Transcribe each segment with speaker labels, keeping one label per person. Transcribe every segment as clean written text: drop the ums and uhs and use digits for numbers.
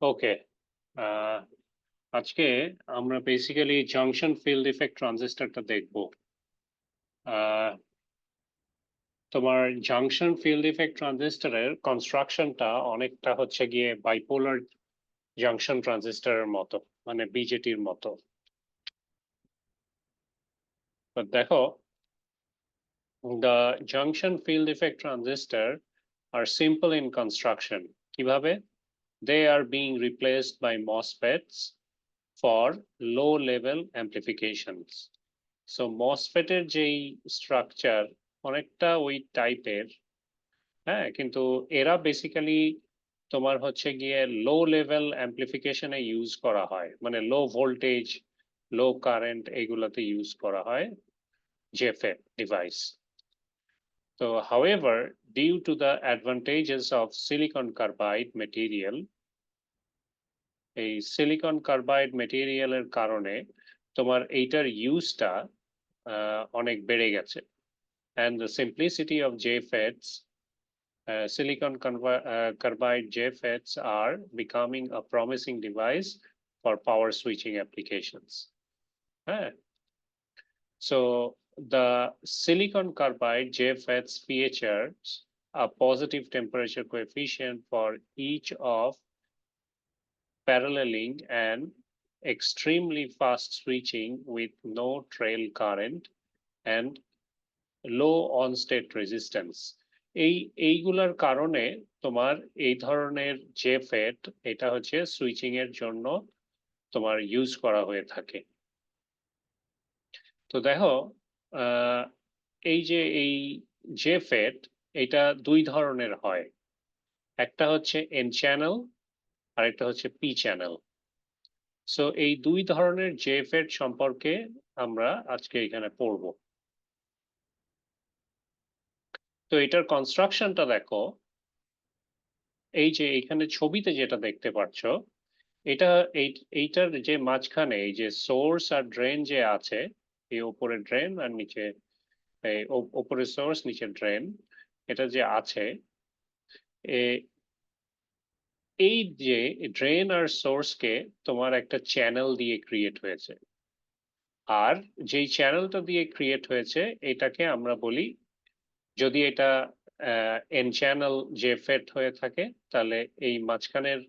Speaker 1: ওকে, আজকে আমরা basically junction field effect ট্রানজিস্টরটা দেখব। তোমার জাংশন ফিল্ড ইফেক্ট ট্রানজিস্টরের কনস্ট্রাকশনটা অনেকটা হচ্ছে গিয়ে বাইপোলার জাংশন ট্রানজিস্টরের মতো, মানে বিজেটির মতো। দেখো, the junction field effect transistor are simple in construction. কিভাবে? They are being replaced by MOSFETs for low level amplifications. So মসফেটের যেই স্ট্রাকচার অনেকটা ওই টাইপের, হ্যাঁ, কিন্তু এরা বেসিক্যালি তোমার হচ্ছে গিয়ে লো লেভেল অ্যাম্প্লিফিকেশনে ইউজ করা হয়, মানে লো ভোল্টেজ, লো কারেন্ট এইগুলোতে ইউজ করা হয় জেফে ডিভাইস। তো however, due to the advantages of silicon carbide material, এই সিলিকন কার্বাইড মেটেরিয়ালের কারণে তোমার এইটার ইউজটা অনেক বেড়ে গেছে। And the simplicity of JFETs, silicon carbide JFETs are becoming a promising device for power switching applications. So the silicon carbide JFETs features a positive temperature coefficient for each of paralleling and extremely fast switching with no trail current and low on state resistance. এইগুলার কারণে তোমার এই ধরনের যে ফেট, এটা হচ্ছে switching এর জন্য তোমার ইউজ করা হয়ে থাকে। তো দেখো, এই যে ফেট, এটা দুই ধরনের হয়। একটা হচ্ছে এন চ্যানেল আর একটা হচ্ছে পি চ্যানেল। সো এই দুই ধরনের যে ফেট সম্পর্কে আমরা আজকে এখানে পড়বো। তো এটার কনস্ট্রাকশনটা দেখো, এই যে এখানে ছবিতে যেটা দেখতে পাচ্ছ, এটা এইটার যে মাঝখানে এই যে সোর্স আর ড্রেন যে আছে, এই উপরে ড্রেন আর নিচে, উপরে সোর্স নিচে ড্রেন, এটা যে আছে, এই যে ড্রেন আর সোর্সকে তোমার একটা চ্যানেল দিয়ে ক্রিয়েট হয়েছে। আর যেই চ্যানেলটা দিয়ে ক্রিয়েট হয়েছে এটাকে আমরা বলি, যদি এটা এন চ্যানেল যে ফেট হয়ে থাকে, তাহলে এই মাঝখানের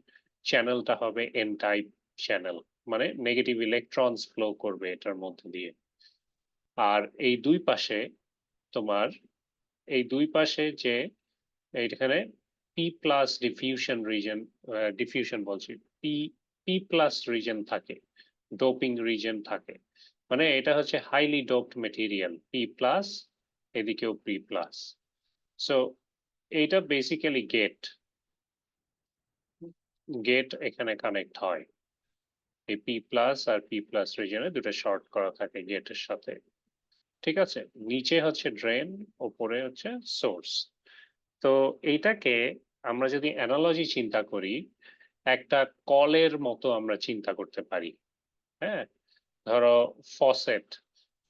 Speaker 1: চ্যানেলটা হবে এন টাইপ চ্যানেল, মানে নেগেটিভ ইলেকট্রনস ফ্লো করবে এটার মধ্যে দিয়ে। আর এই দুই পাশে তোমার, এই দুই পাশে যে এইখানে P plus diffusion reason, diffusion বলছি, পি পি প্লাস রিজন থাকে, ডোপিং রিজন থাকে, মানে এটা হচ্ছে highly doped material, P plus, এদিকেও পি প্লাস। সো এইটা বেসিক্যালি গেট, গেট এখানে কানেক্ট হয়, এই পি প্লাস আর পি প্লাস রিজনে দুটো শর্ট করা থাকে গেটের সাথে। ঠিক আছে, নিচে হচ্ছে ড্রেন, ওপরে হচ্ছে সোর্স। তো এইটাকে আমরা যদি অ্যানালজি চিন্তা করি, একটা কলের মতো আমরা চিন্তা করতে পারি। হ্যাঁ, ধরো ফসেট,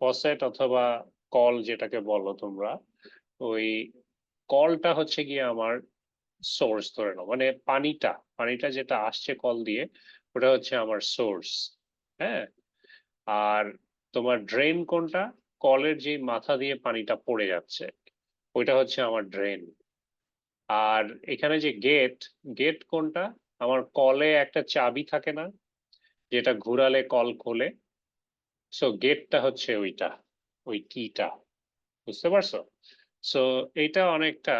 Speaker 1: ফসেট অথবা কল যেটাকে বলো তোমরা, ওই কলটা হচ্ছে গিয়ে আমার সোর্স ধরে নাও, মানে পানিটা, পানিটা যেটা আসছে কল দিয়ে, ওটা হচ্ছে আমার সোর্স। হ্যাঁ, আর তোমার ড্রেন কোনটা? কলের যে মাথা দিয়ে পানিটা পড়ে যাচ্ছে, ওইটা হচ্ছে আমার ড্রেন। আর এখানে যে গেট, গেট কোনটা? আমার কলে একটা চাবি থাকে না, যেটা ঘুরালে কল খোলে? সো গেটটা হচ্ছে ওইটা, ওই কিটা। বুঝতে পারছো? সো এটা অনেকটা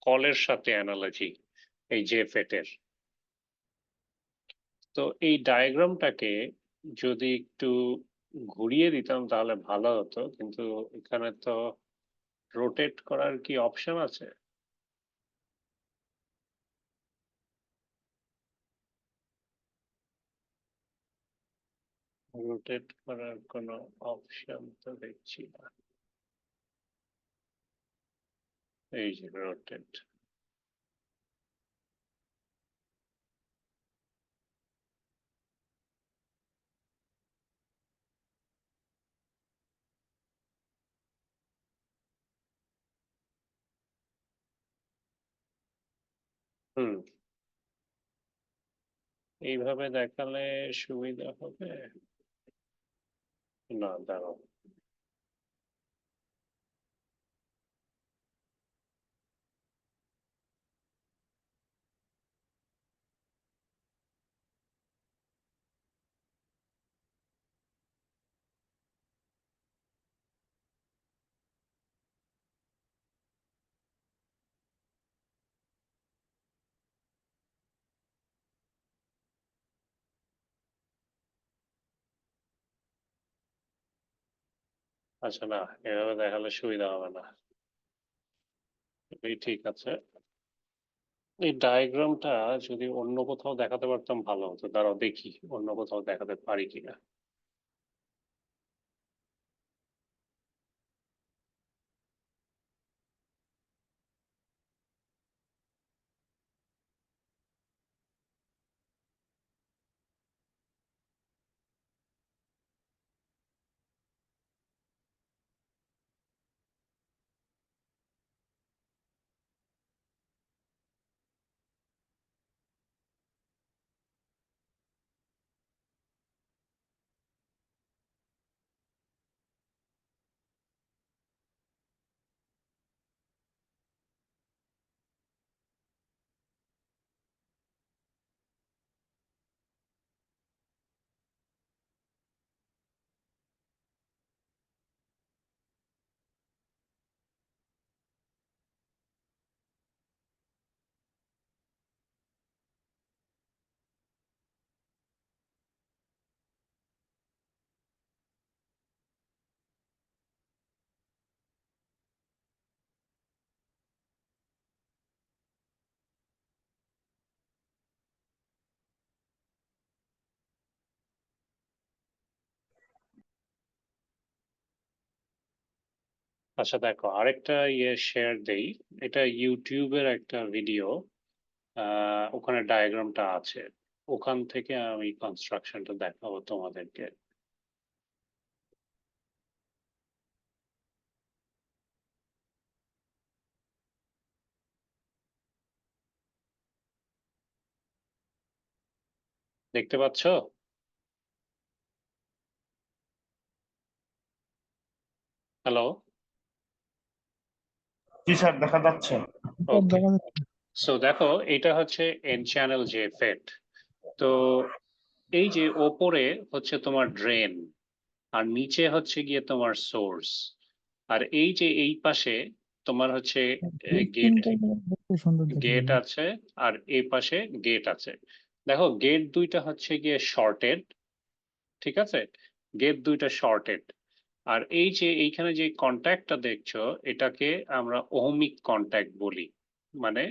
Speaker 1: কলের সাথে অ্যানালজি এই যে ফেটের। তো এই ডায়াগ্রামটাকে যদি একটু ঘুরিয়ে দিতাম তাহলে ভালো হতো, কিন্তু এখানে তো রোটেট করার কি অপশন আছে? রোটেট করার কোনো অপশন তো দেখছি না। এই যে রোটেট। হুম, এইভাবে দেখালে সুবিধা হবে না, দাঁড়াও। আচ্ছা, না, এভাবে দেখালে সুবিধা হবে না। এই ঠিক আছে। এই ডায়াগ্রামটা যদি অন্য কোথাও দেখাতে পারতাম ভালো হতো, দাঁড়াও দেখি অন্য কোথাও দেখাতে পারি কিনা। আচ্ছা দেখো, আরেকটা শেয়ার দেই। এটা ইউটিউবের একটা ভিডিও, ওখানে ডায়াগ্রামটা আছে। ওখান থেকে আমি কনস্ট্রাকশনটা দেখাবো তোমাদেরকে। দেখতে পাচ্ছ? হ্যালো?
Speaker 2: জি স্যার, দেখা যাচ্ছে।
Speaker 1: ওকে, সো দেখো এটা হচ্ছে এন চ্যানেল যে ফেট। তো এই যে ওপরে হচ্ছে তোমার ড্রেন, আর নিচে হচ্ছে গিয়ে তোমার সোর্স, আর এই যে এই পাশে তোমার হচ্ছে গেট গেট আছে, আর এই পাশে গেট আছে। দেখো গেট দুইটা হচ্ছে গিয়ে শর্টেড, ঠিক আছে? গেট দুইটা শর্টেড। আর এই যে এইখানে যে কন্ট্যাক্টটা দেখছো, এটাকে আমরা ওহমিক কন্ট্যাক্ট বলি। মানে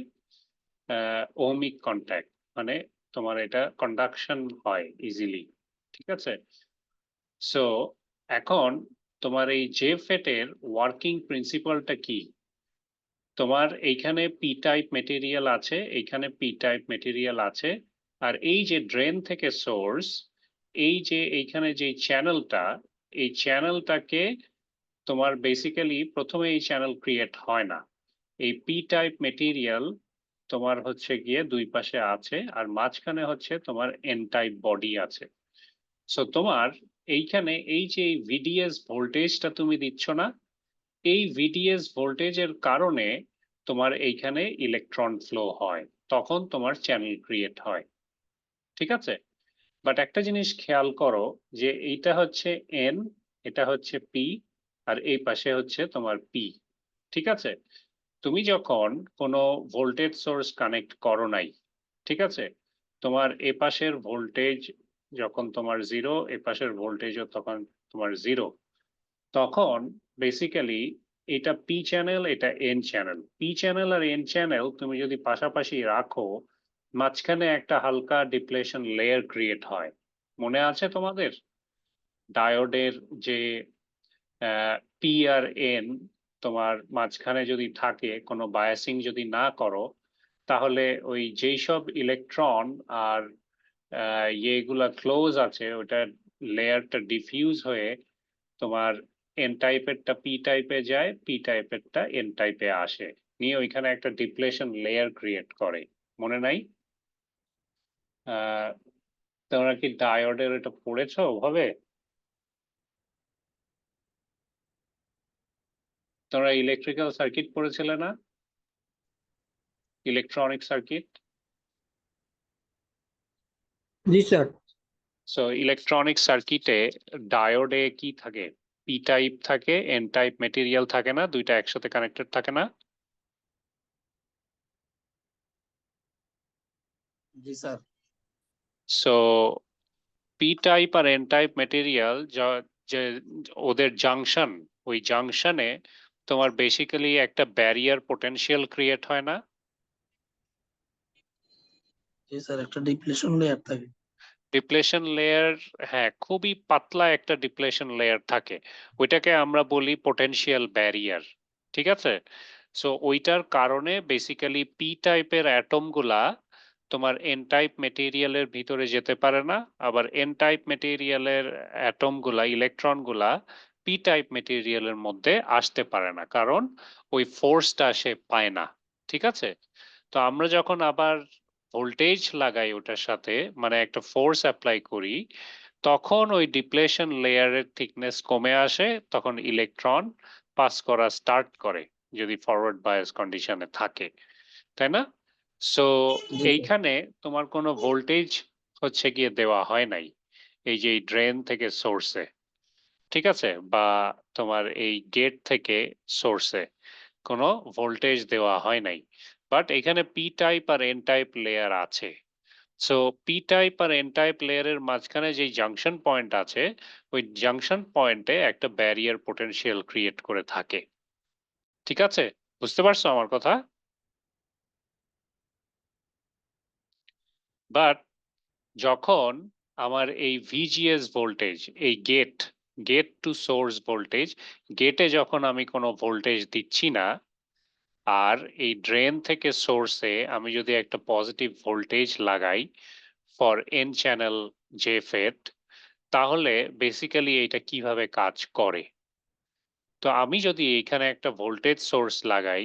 Speaker 1: ওহমিক কন্ট্যাক্ট মানে তোমার এটা কন্ডাকশন হয় ইজিলি, ঠিক আছে? সো এখন তোমার এই জে ফেটের ওয়ার্কিং প্রিন্সিপালটা কি? তোমার এইখানে পি টাইপ মেটেরিয়াল আছে, এইখানে পি টাইপ মেটেরিয়াল আছে, আর এই যে ড্রেন থেকে সোর্স, এই যে এইখানে যে চ্যানেলটা, এই চ্যানেলটাকে তোমার বেসিক্যালি প্রথমে এই চ্যানেল ক্রিয়েট হয় না। এই পি টাইপ মেটেরিয়াল তোমার হচ্ছে গিয়ে দুই পাশে আছে, আর মাঝখানে হচ্ছে তোমার এন টাইপ বডি আছে। সো তোমার এইখানে এই যে ভিডিএস ভোল্টেজটা তুমি দিচ্ছ না, এই ভিডিএস ভোল্টেজের কারণে তোমার এইখানে ইলেকট্রন ফ্লো হয়, তখন তোমার চ্যানেল ক্রিয়েট হয়, ঠিক আছে? বাট একটা জিনিস খেয়াল করো, যে এইটা হচ্ছে এন, এটা হচ্ছে পি, আর এই পাশে হচ্ছে তোমার পি, ঠিক আছে? তুমি যখন কোনো ভোল্টেজ সোর্স কানেক্ট করো নাই, ঠিক আছে, তোমার এ পাশের ভোল্টেজ যখন তোমার জিরো, এ পাশের ভোল্টেজও তখন তোমার জিরো, তখন বেসিক্যালি এটা পি চ্যানেল, এটা এন চ্যানেল। পি চ্যানেল আর এন চ্যানেল তুমি যদি পাশাপাশি রাখো, মাঝখানে একটা হালকা ডিপ্লেশন লেয়ার ক্রিয়েট হয়। মনে আছে তোমাদের ডায়োডের যে পি আর এন, তোমার মাঝখানে যদি থাকে, কোনো বায়াসিং যদি না করো, তাহলে ওই যেই সব ইলেকট্রন আর ইয়েগুলা ক্লোজ আছে, ওটা লেয়ারটা ডিফিউজ হয়ে তোমার এন টাইপেরটা পি টাইপে যায়, পি টাইপেরটা এন টাইপে আসে, নিয়ে ওইখানে একটা ডিপ্লেশন লেয়ার ক্রিয়েট করে। মনে নাই? তোমরা কি ডায়োডের এটা পড়েছো ওভাবে? তোমরা ইলেকট্রিক্যাল সার্কিট পড়েছিলে না? Electronic circuit.
Speaker 2: জি স্যার।
Speaker 1: সো ইলেকট্রনিক সার্কিটে ডায়োডে কি থাকে? পি টাইপ থাকে, এন টাইপ মেটেরিয়াল থাকে না, দুইটা একসাথে কানেক্টেড থাকে না?
Speaker 2: জি স্যার।
Speaker 1: সো পি টাইপ আর এন টাইপ মেটেরিয়াল যে ওদের জাংশন, ওই জাংশনে তোমার বেসিক্যালি একটা ব্যারিয়ার পোটেনশিয়াল ক্রিয়েট হয় না?
Speaker 2: জি স্যার, একটা ডিপ্লেশন লেয়ার থাকে।
Speaker 1: ডিপ্লেশন লেয়ার, হ্যাঁ, খুবই পাতলা একটা ডিপ্লেশন লেয়ার থাকে, ওইটাকে আমরা বলি পোটেনশিয়াল ব্যারিয়ার। ঠিক আছে? সো ওইটার কারণে বেসিক্যালি পি টাইপের অ্যাটম গুলা তোমার এন টাইপ মেটেরিয়ালের ভিতরে যেতে পারে না, আবার এন টাইপ মেটেরিয়ালের অ্যাটম গুলা, ইলেকট্রন গুলা পি টাইপ মেটেরিয়ালের মধ্যে আসতে পারে না, কারণ ওই ফোর্সটা সে পায় না। ঠিক আছে? তো আমরা যখন আবার ভোল্টেজ লাগাই ওটার সাথে, মানে একটা ফোর্স অ্যাপ্লাই করি, তখন ওই ডিপ্লেশন লেয়ারের থিকনেস কমে আসে, তখন ইলেকট্রন পাস করা স্টার্ট করে, যদি ফরওয়ার্ড বায়াস কন্ডিশনে থাকে, তাই না? সো
Speaker 2: জি স্যার।
Speaker 1: এইখানে তোমার কোনো ভোল্টেজ হচ্ছে গিয়ে দেওয়া হয় নাই, এই যে ড্রেন থেকে সোর্সে, ঠিক আছে, বা তোমার এই গেট থেকে সোর্সে কোনো ভোল্টেজ দেওয়া হয় নাই, বাট এখানে পি টাইপ আর এন টাইপ লেয়ার আছে। সো পি টাইপ আর এন টাইপ লেয়ারের মাঝখানে যে জাংশন পয়েন্ট আছে, ওই জাংশন পয়েন্টে একটা ব্যারিয়ার পোটেনশিয়াল ক্রিয়েট করে থাকে। ঠিক আছে? বুঝতে পারছো আমার কথা? বাট যখন আমার এই ভিজিএস ভোল্টেজ, এই gate gate to source voltage, গেটে যখন আমি কোনো ভোল্টেজ দিচ্ছি না, আর এই ড্রেন থেকে সোর্সে আমি যদি একটা পজিটিভ ভোল্টেজ লাগাই ফর এন চ্যানেল জে ফেট, তাহলে বেসিক্যালি এটা কিভাবে কাজ করে? তো আমি যদি এখানে একটা ভোল্টেজ সোর্স লাগাই,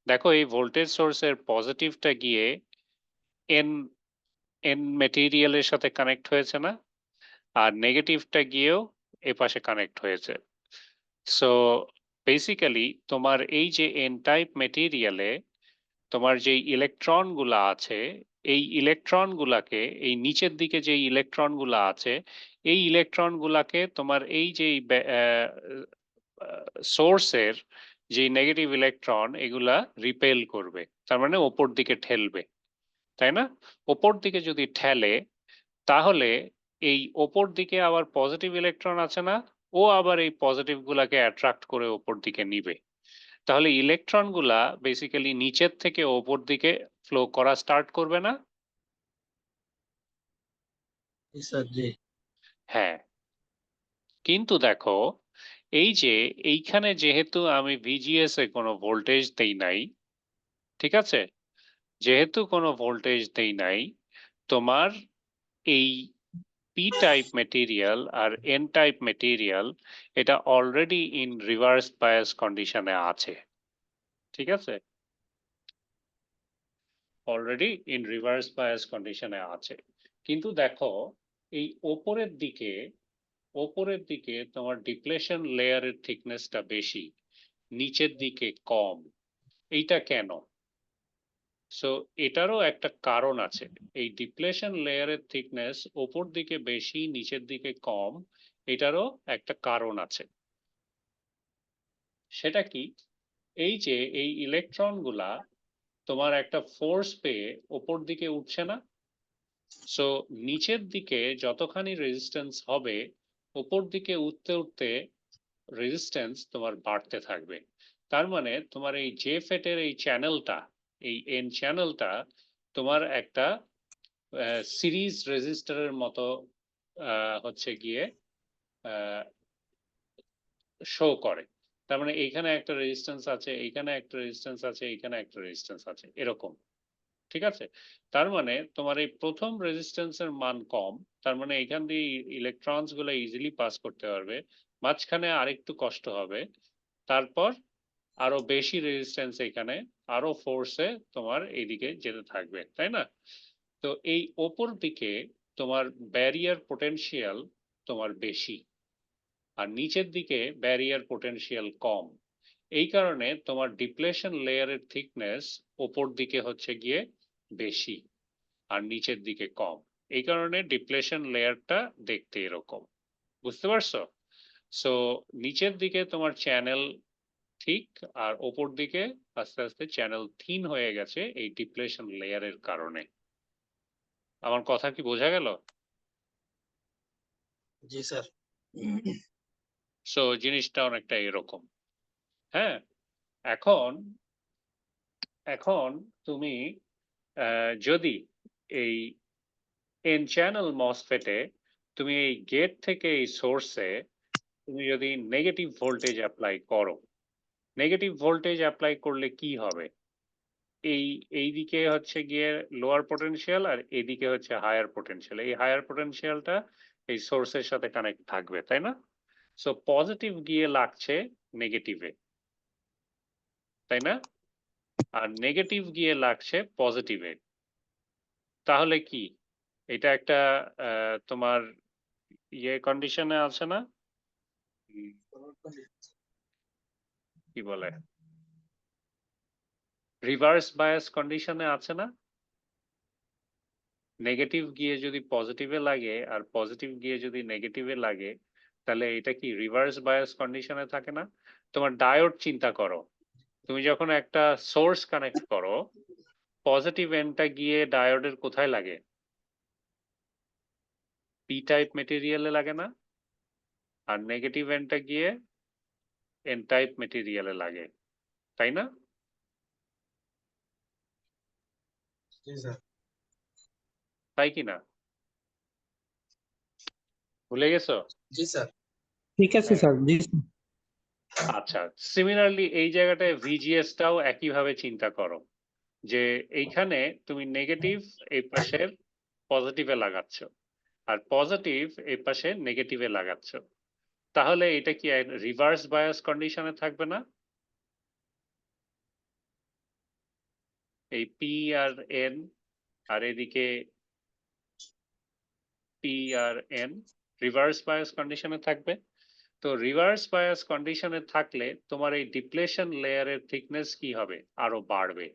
Speaker 1: দেখো এই ভোল্টেজ সোর্সের পজিটিভটা গিয়ে এন এন মেটেরিয়ালের সাথে কানেক্ট হয়েছে না, আর নেগেটিভটা গিয়েও এ পাশে কানেক্ট হয়েছে। সো বেসিক্যালি তোমার এই যে এন টাইপ মেটেরিয়ালে তোমার যে ইলেকট্রন গুলা আছে, এই ইলেকট্রন গুলাকে, এই নিচের দিকে যে ইলেকট্রন গুলা আছে, এই ইলেকট্রন গুলাকে তোমার এই যে সোর্সের যে নেগেটিভ ইলেকট্রন, এগুলা রিপেল করবে, তার মানে ওপর দিকে ঠেলবে, তাই না? ওপর দিকে যদি ঠেলে, তাহলে এই ওপর দিকে আবার পজিটিভ ইলেকট্রন আছে না, ও আবার এই পজিটিভ গুলাকে অ্যাট্রাক্ট করে ওপর দিকে নিবে, তাহলে ইলেকট্রন গুলা বেসিক্যালি নিচের থেকে ওপর দিকে ফ্লো করা স্টার্ট করবে না?
Speaker 2: জি স্যার। জি।
Speaker 1: হ্যাঁ, কিন্তু দেখো, এই যে এইখানে যেহেতু আমি ভিজিএস এ কোনো ভোল্টেজ দেই নাই, ঠিক আছে, যেহেতু কোনো ভোল্টেজ দেই নাই, তোমার এই পি টাইপ মেটেরিয়াল আর এন টাইপ মেটেরিয়াল এটা অলরেডি ইন রিভার্স বায়াস কন্ডিশনে আছে। ঠিক আছে? অলরেডি ইন রিভার্স বায়াস কন্ডিশনে আছে। কিন্তু দেখো, এই ওপরের দিকে তোমার ডিপ্লেশন লেয়ারের থিকনেসটা বেশি, নিচের দিকে কম। এইটা কেন? সো এটারও একটা কারণ আছে। এই ডিপ্লেশন লেয়ারের থিকনেস ওপর দিকে বেশি, নিচের দিকে কম, এটারও একটা কারণ আছে। সেটা কি? এই যে এই ইলেকট্রন গুলা তোমার একটা ফোর্স পেয়ে ওপর দিকে উঠছে না? সো নিচের দিকে যতখানি রেজিস্ট্যান্স হবে, ওপর দিকে উঠতে উঠতে রেজিস্ট্যান্স তোমার বাড়তে থাকবে। তার মানে তোমার এই জে ফেটের এই চ্যানেলটা, এই এন চ্যানেলটা তোমার একটা সিরিজ রেজিস্টারের মতো হচ্ছে গিয়ে শো করে। তার মানে এইখানে একটা রেজিস্ট্যান্স আছে, এইখানে একটা রেজিস্ট্যান্স আছে, এইখানে একটা রেজিস্ট্যান্স আছে, এরকম। ঠিক আছে? তার মানে তোমার এই প্রথম রেজিস্ট্যান্সের মান কম, তার মানে এখান দিয়ে ইলেকট্রনস গুলো ইজিলি পাস করতে পারবে, মাঝখানে আরেকটু কষ্ট হবে, তারপর আরো বেশি রেজিস্ট্যান্স, এখানে আরো ফোর্সে তোমার এইদিকে যেতে থাকবে, তাই না? তো এই ওপর দিকে তোমার ব্যারিয়ার পোটেনশিয়াল তোমার বেশি, আর নিচের দিকে ব্যারিয়ার পোটেনশিয়াল কম। এই কারণে তোমার ডিপ্লেশন লেয়ারের থিকনেস ওপর দিকে হচ্ছে গিয়ে বেশি আর নিচের দিকে কম। এই কারণে ডিপ্লেশন লেয়ারটা দেখতে এরকম। বুঝতে পারছো? সো নিচের দিকে তোমার চ্যানেল ঠিক, আর ওপর দিকে আস্তে আস্তে চ্যানেল থিন হয়ে গেছে এই ডিপ্লেশন লেয়ারের কারণে। আমার কথা কি বোঝা গেল?
Speaker 2: জি স্যার।
Speaker 1: সো জিনিসটা অনেকটা এরকম। হ্যাঁ, এখন এখন তুমি যদি এই এন চ্যানেল মসফেটে তুমি এই গেট থেকে এই সোর্সে তুমি যদি নেগেটিভ ভোল্টেজ অ্যাপ্লাই করো, নেগেটিভ ভোল্টেজ অ্যাপ্লাই করলে কি হবে? এই দিকে হচ্ছে গিয়ে লোয়ার পটেনশিয়াল আর এদিকে হচ্ছে হায়ার পটেনশিয়াল। এই হায়ার পটেনশিয়ালটা এই সোর্সের সাথে কানেক্ট থাকবে, তাই না? সো পজিটিভ গিয়ে লাগছে নেগেটিভে, তাই না? আর নেগেটিভ গিয়ে লাগছে পজিটিভে। তাহলে কি এটা একটা তোমার ইয়ে কন্ডিশনে আছে না? কি বলে, রিভার্স বায়াস কন্ডিশনে আছে না? নেগেটিভ গিয়ে যদি পজিটিভে লাগে আর পজিটিভ গিয়ে যদি নেগেটিভে লাগে, তাহলে এটা কি রিভার্স বায়াস কন্ডিশনে থাকে না? তোমার ডায়োড চিন্তা করো, তুমি যখন একটা সোর্স কানেক্ট করো, পজিটিভ এন্ডটা গিয়ে ডায়োডের কোথায় লাগে? পি টাইপ মেটেরিয়ালে লাগে না? আর নেগেটিভ এন্ডটা গিয়ে এন টাইপ মেটেরিয়ালে লাগে, তাই না?
Speaker 2: জি স্যার।
Speaker 1: তাই কি না? ভুলে গেছো?
Speaker 2: জি স্যার। ঠিক আছে
Speaker 1: হ্যাঁ,
Speaker 2: স্যার। জি
Speaker 1: আচ্ছা। সিমিলারলি এই জায়গাটায় ভিজিএসটাও একইভাবে চিন্তা করো, যে এইখানে তুমি নেগেটিভ এই পাশে পজিটিভে লাগাচ্ছ, আর পজিটিভ এই পাশে নেগেটিভে লাগাচ্ছ। তাহলে এটা কি রিভার্স বায়াস কন্ডিশনে থাকবে না? এই পি আর এন, আর এদিকে P R N reverse bias কন্ডিশনে থাকবে। তো রিভার্স বায়াস কন্ডিশনে থাকলে তোমার এই ডিপ্লেশন লেয়ারের থিকনেস কি হবে? আরো বাড়বে,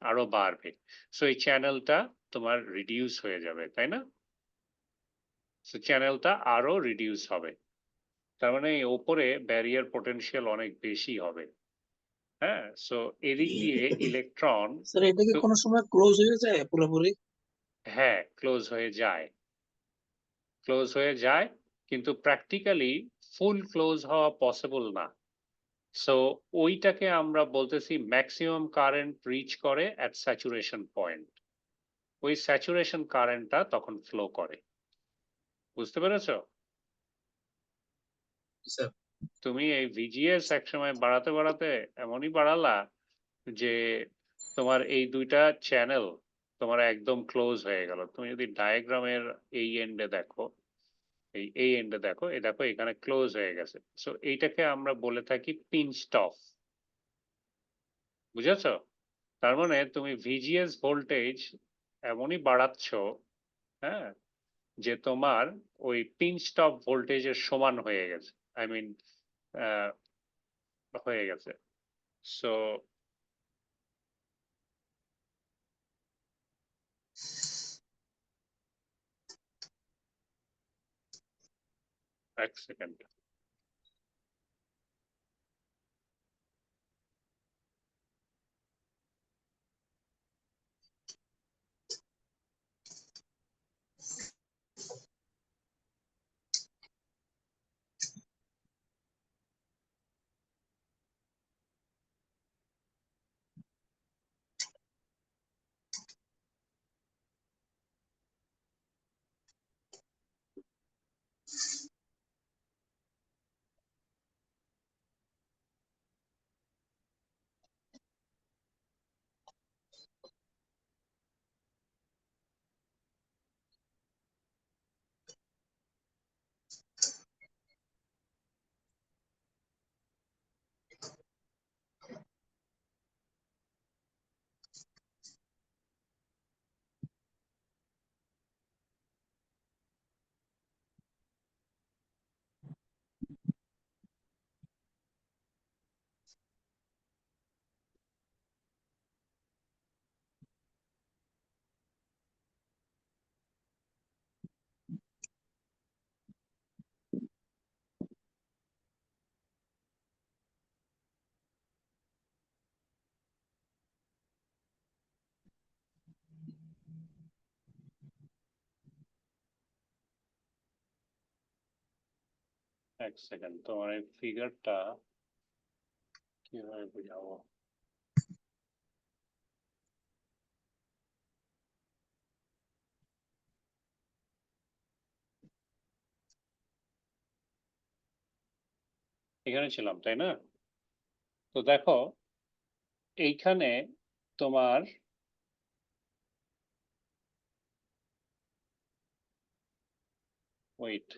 Speaker 1: আরো বাড়বে। সো এই চ্যানেলটা তোমার রিডিউস হয়ে যাবে, তাই না? সো চ্যানেলটা আরো রিডিউস হবে। তার মানে এই ওপরে ব্যারিয়ার পোটেনশিয়াল অনেক বেশি হবে। হ্যাঁ, সো এদিক দিয়ে ইলেকট্রন,
Speaker 2: স্যার, এটা কি কোনো সময় ক্লোজ হয়ে যায় পুরোপুরি?
Speaker 1: হ্যাঁ ক্লোজ হয়ে যায়, ক্লোজ হয়ে যায়, কিন্তু প্র্যাকটিক্যালি ফুল ক্লোজ হওয়া পসিবল না। সো ওইটাকে আমরা বলতেছি ম্যাক্সিমাম কারেন্ট রিচ করে অ্যাট স্যাচুরেশন পয়েন্ট। ওই স্যাচুরেশন কারেন্টটা তখন ফ্লো করে। বুঝতে পেরেছো?
Speaker 2: স্যার।
Speaker 1: তুমি এই ভিজিএস একসময় বাড়াতে বাড়াতে এমনই বাড়ালা যে তোমার এই দুইটা চ্যানেল তোমার একদম ক্লোজ হয়ে গেল। তুমি যদি ডায়াগ্রামের এই এন্ডে দেখো, এই এন্ডে দেখো, এই দেখো এখানে ক্লোজ হয়ে গেছে। সো এইটাকে আমরা বলে থাকি পিঞ্চড অফ। বুঝেছো? তার মানে তুমি ভিজিএস ভোল্টেজ এমনই বাড়াচ্ছ, হ্যাঁ, যে তোমার ওই পিঞ্চড অফ ভোল্টেজের সমান হয়ে গেছে। আই মিন হয়ে গেছে। সো এক সেকেন্ড। এক সেকেন্ড, তোমার এই ফিগারটা কিভাবে বুঝাবো? এখানে ছিলাম তাই না? তো দেখো এইখানে তোমার ওয়েট,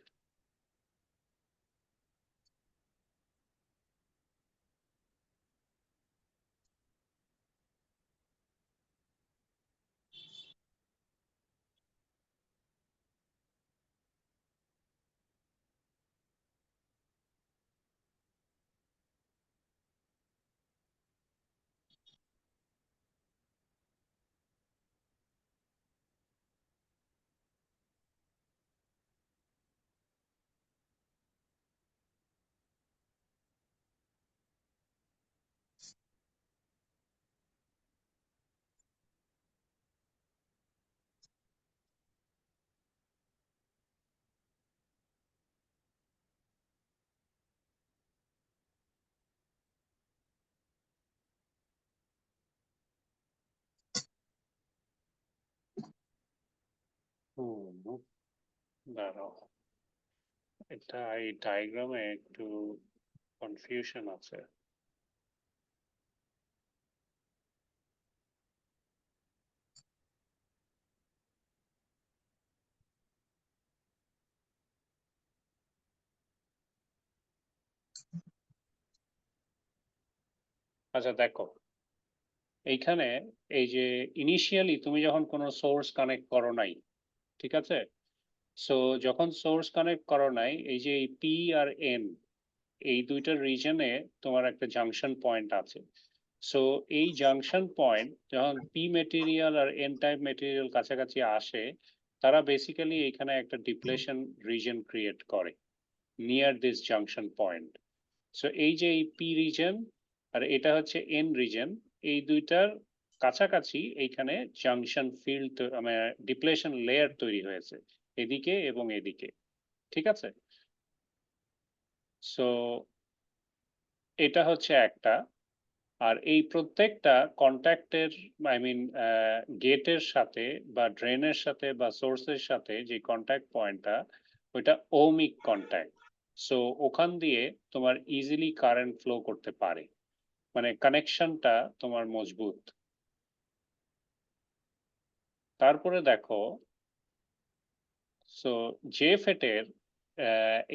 Speaker 1: দাঁড়াও, এটা এই ডায়াগ্রামে একটু কনফিউশন আছে। আচ্ছা দেখো, এইখানে এই যে ইনিশিয়ালি তুমি যখন কোনো সোর্স কানেক্ট করো নাই, ঠিক আছে? সো যখন সোর্স কানেক্ট করো নাই, এই যে এই পি আর এন, এই দুইটার রিজনে তোমার একটা জাংশন পয়েন্ট আছে। সো এই জাংশন পয়েন্ট যখন পি মেটেরিয়াল আর এন টাইপ মেটেরিয়াল কাছাকাছি আসে, তারা বেসিক্যালি এখানে একটা ডিপ্লেশন রিজন ক্রিয়েট করে near this junction point. So এই যে এই পি রিজন আর এটা হচ্ছে এন রিজন, এই দুইটার কাছাকাছি এইখানে জাংশন ফিল্ড মানে ডিপ্লেশন লেয়ার তৈরি হয়েছে এদিকে এবং এদিকে, ঠিক আছে? সো এটা হচ্ছে একটা। আর এই প্রত্যেকটা কন্ট্যাক্টের, আই মিন গেটের সাথে বা ড্রেনের সাথে বা সোর্সের সাথে যে কন্ট্যাক্ট পয়েন্টটা, ওইটা ওহমিক কন্ট্যাক্ট। সো ওখান দিয়ে তোমার ইজিলি কারেন্ট ফ্লো করতে পারে, মানে কানেকশনটা তোমার মজবুত। তারপরে দেখো, সো জে ফেটের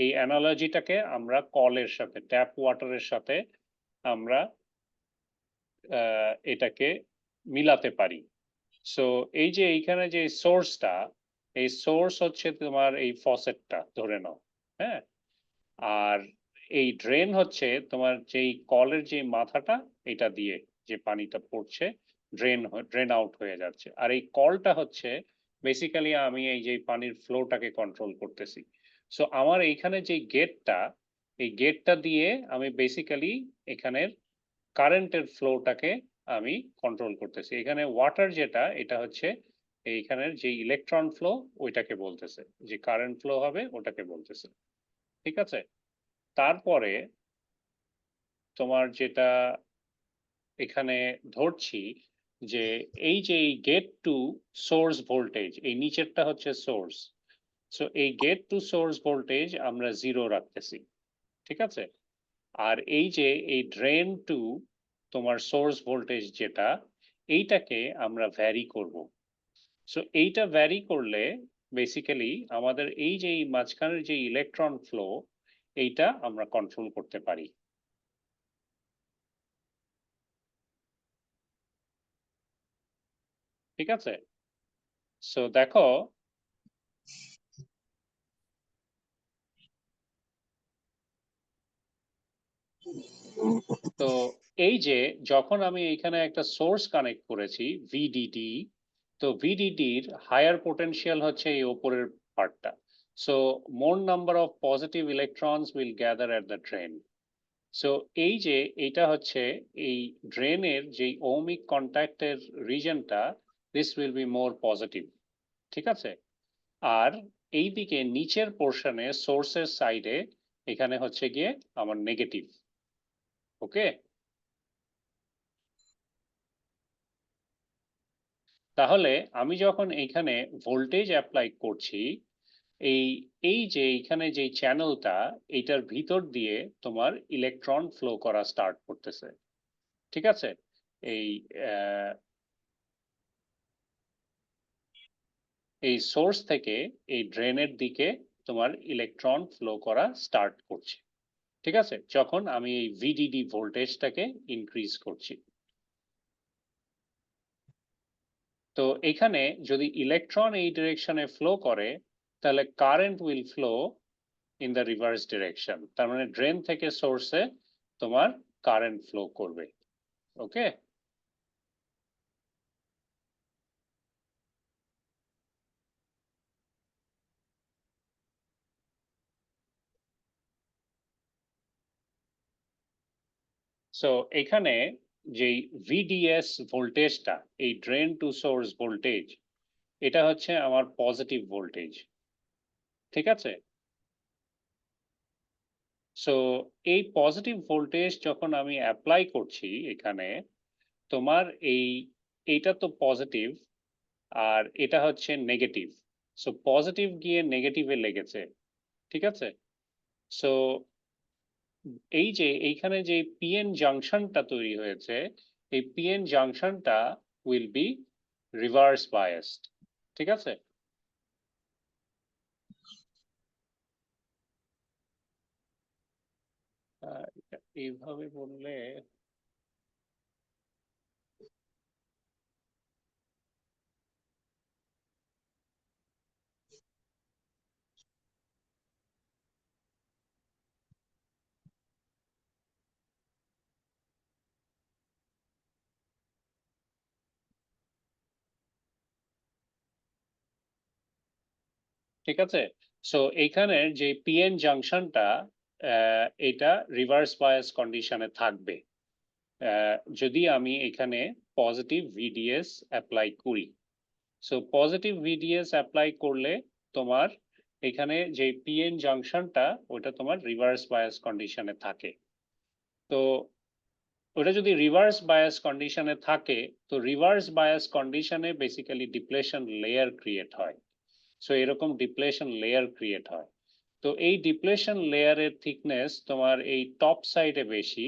Speaker 1: এই অ্যানালজিটাকে আমরা কলের সাথে, ট্যাপ ওয়াটারের সাথে আমরা এটাকে মিলাতে পারি। সো এই যে এইখানে যে সোর্সটা, এই সোর্স হচ্ছে তোমার এই ফসেটটা ধরে নাও, হ্যাঁ? আর এই ড্রেন হচ্ছে তোমার যেই কলের যে মাথাটা, এটা দিয়ে যে পানিটা পড়ছে, ড্রেন আউট হয়ে যাচ্ছে। আর এই কলটা হচ্ছে বেসিক্যালি আমি এই যে পানির ফ্লোটাকে কন্ট্রোল করতেছি। সো আমার এইখানে যে গেটটা, এই গেটটা দিয়ে আমি বেসিক্যালি এখানের কারেন্টের ফ্লোটাকে আমি কন্ট্রোল করতেছি। এখানে ওয়াটার যেটা, এটা হচ্ছে এইখানের যে ইলেকট্রন ফ্লো, ওইটাকে বলতেছে। যে কারেন্ট ফ্লো হবে ওটাকে বলতেছে, ঠিক আছে? তারপরে তোমার যেটা এখানে ধরছি, যে এই যে এই গেট টু সোর্স ভোল্টেজ, এই নিচেরটা হচ্ছে সোর্স। সো এই গেট টু সোর্স ভোল্টেজ আমরা 0 রাখতেছি, ঠিক আছে? আর এই যে এই ড্রেন টু তোমার সোর্স ভোল্টেজ যেটা, এইটাকে আমরা ভ্যারি করব। সো এইটা ভ্যারি করলে বেসিক্যালি আমাদের এই যে এই মাঝখানের যে ইলেকট্রন ফ্লো, এইটা আমরা কন্ট্রোল করতে পারি, ঠিক আছে? সো দেখো, তো এই যে যখন আমি এখানে একটা সোর্স কানেক্ট করেছি ভিডিডি, তো ভিডিডির হায়ার পোটেনশিয়াল হচ্ছে এই ওপরের পার্টটা। So more number of positive electrons will gather at the drain. So এই যে এটা হচ্ছে এই ড্রেনের যে ওহমিক কন্ট্যাক্টের রিজনটা, this will be more positive, ঠিক আছে? আর এইদিকে নিচের পোর্শনে সোর্সের সাইডে এখানে হচ্ছে গিয়ে আমার নেগেটিভ। ওকে, তাহলে আমি যখন এইখানে ভোল্টেজ অ্যাপ্লাই করছি, এই এই যে এইখানে যে চ্যানেলটা, এইটার ভিতর দিয়ে তোমার ইলেকট্রন ফ্লো করা স্টার্ট করতেছে। ঠিক আছে, এই এই সোর্স থেকে এই ড্রেনের দিকে তোমার ইলেকট্রন ফ্লো করা স্টার্ট করছে। ঠিক আছে, যখন আমি এই ভিডিডি ভোল্টেজটাকে ইনক্রিজ করছি। তো এখানে যদি ইলেকট্রন এই ডিরেকশনে ফ্লো করে, তাহলে current will flow in the reverse direction. তার মানে ড্রেন থেকে সোর্সে তোমার কারেন্ট ফ্লো করবে। ওকে, সো এখানে যেই ভিডিএস ভোল্টেজটা, এই ড্রেন টু সোর্স ভোল্টেজ, এটা হচ্ছে আমার পজিটিভ ভোল্টেজ। ঠিক আছে, সো এই পজিটিভ ভোল্টেজ যখন আমি অ্যাপ্লাই করছি এখানে, তোমার এইটা তো পজিটিভ আর এটা হচ্ছে নেগেটিভ। সো পজিটিভ গিয়ে নেগেটিভে লেগেছে। ঠিক আছে, সো এই যে এইখানে যে পিএন জাংশনটা তৈরি হয়েছে, এই পিএন জাংশনটা উইল বি রিভার্স বায়াসড। ঠিক আছে, এইভাবে বললে ঠিক আছে, সো এইখানের যে পিএন জাংশনটা, এটা রিভার্স বায়াস কন্ডিশনে থাকবে যদি আমি এখানে পজিটিভ ভিডিএস অ্যাপ্লাই করি। সো পজিটিভ ভিডিএস অ্যাপ্লাই করলে তোমার এখানে যে পিএন জাংশনটা, ওটা তোমার রিভার্স বায়াস কন্ডিশনে থাকে। তো ওটা যদি রিভার্স বায়াস কন্ডিশনে থাকে, তো রিভার্স বায়াস কন্ডিশনে বেসিক্যালি ডিপ্লেশন লেয়ার ক্রিয়েট হয়। সো এরকম ডিপ্লেশন লেয়ার ক্রিয়েট হয়। তো এই ডিপ্লেশন লেয়ারের থিকনেস তোমার এই টপ সাইডে বেশি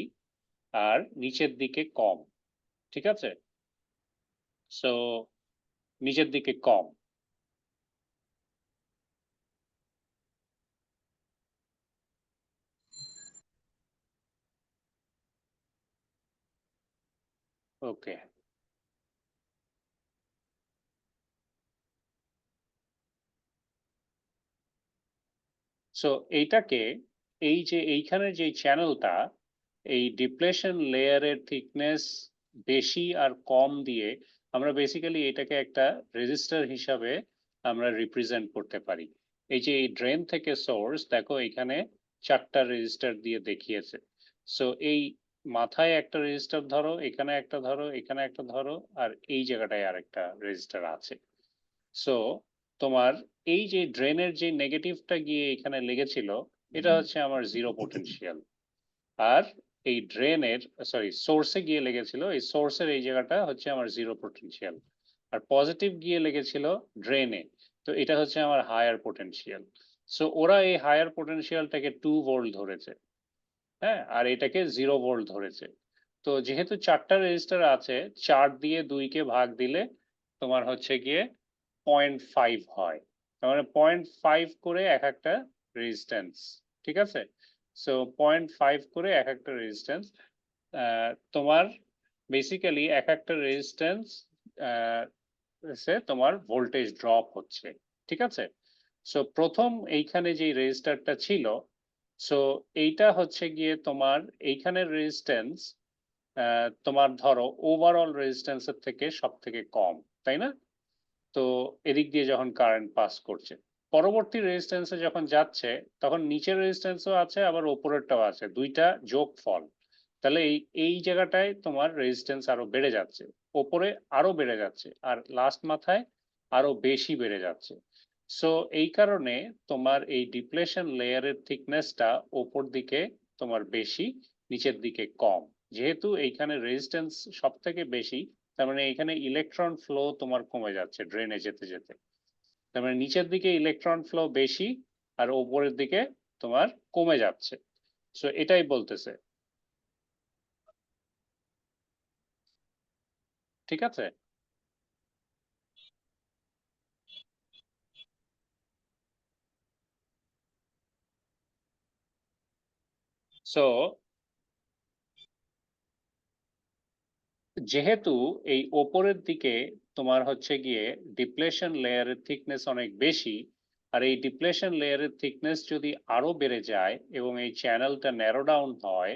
Speaker 1: আর নিচের দিকে কম। ঠিক আছে, সো নিচের দিকে কম। ওকে, সো এইটাকে, এই যে এইখানে যে চ্যানেলটা, এই ডিপ্লেশন লেয়ারের থিকনেস বেশি আর কম দিয়ে আমরা বেসিক্যালি এটাকে একটা রেজিস্টার হিসাবে আমরা রিপ্রেজেন্ট করতে পারি। এই যে এই ড্রেন থেকে সোর্স, দেখো এখানে 4টা রেজিস্টার দিয়ে দেখিয়েছে। সো এই মাথায় একটা রেজিস্টার ধরো, এখানে একটা ধরো, এখানে একটা ধরো, আর এই জায়গাটায় আরেকটা রেজিস্টার আছে। সো তোমার এই যে ড্রেনের যে নেগেটিভটা গিয়ে এখানে লেগেছিল, এটা হচ্ছে আমার জিরো পোটেনশিয়াল। আর এই ড্রেনের, সরি সোর্সে গিয়ে লেগেছিল, এই সোর্সের এই জায়গাটা হচ্ছে আমার জিরো পোটেনশিয়াল। আর পজিটিভ গিয়ে লেগেছিল ড্রেনে, তো এটা হচ্ছে আমার হায়ার পোটেনশিয়াল। সো ওরা এই হায়ার পোটেনশিয়ালটাকে 2 ভোল্ট ধরেছে, হ্যাঁ, আর এটাকে 0 ভোল্ট ধরেছে। তো যেহেতু 4টা রেজিস্টার আছে, 4 দিয়ে 2কে ভাগ দিলে তোমার হচ্ছে গিয়ে 0.5 হয়। তার মানে 0.5 করে এক একটা রেজিস্ট্যান্স। ঠিক আছে, সো 0.5 করে এক একটা রেজিস্ট্যান্স। তোমার বেসিক্যালি এক একটা রেজিস্ট্যান্স সে তোমার ভোল্টেজ ড্রপ হচ্ছে। ঠিক আছে, সো প্রথম এইখানে যে রেজিস্টারটা ছিল, সো এইটা হচ্ছে গিয়ে তোমার এইখানের রেজিস্ট্যান্স তোমার ধরো ওভারঅল রেজিস্ট্যান্সের থেকে সব থেকে কম, তাই না? তো এদিক দিয়ে যখন কারেন্ট পাস করছে, পরবর্তী রেজিস্ট্যান্সে যখন যাচ্ছে, তখন নিচের রেজিস্ট্যান্সও আছে আবার ওপরেরটাও আছে, দুইটা যোগ ফল। তাহলে এই এই জায়গাটায় তোমার রেজিস্ট্যান্স আরো বেড়ে যাচ্ছে, ওপরে আরো বেড়ে যাচ্ছে, আর লাস্ট মাথায় আরো বেশি বেড়ে যাচ্ছে। সো এই কারণে তোমার এই ডিপ্লেশন লেয়ারের থিকনেসটা ওপর দিকে তোমার বেশি, নিচের দিকে কম। যেহেতু এইখানে রেজিস্ট্যান্স সব থেকে বেশি, তার মানে এখানে ইলেকট্রন ফ্লো তোমার কমে যাচ্ছে ড্রেনে যেতে যেতে। তার মানে নিচের দিকে ইলেকট্রন ফ্লো বেশি আর ওপরের দিকে তোমার কমে যাচ্ছে। সো এটাই বলতেছে, ঠিক আছে? সো যেহেতু এই ওপরের দিকে তোমার হচ্ছে গিয়ে ডিপ্লেশন লেয়ারের থিকনেস অনেক বেশি, আর এই ডিপ্লেশন লেয়ারের থিকনেস যদি আরো বেড়ে যায় এবং এই চ্যানেলটা ন্যারো ডাউন হয়,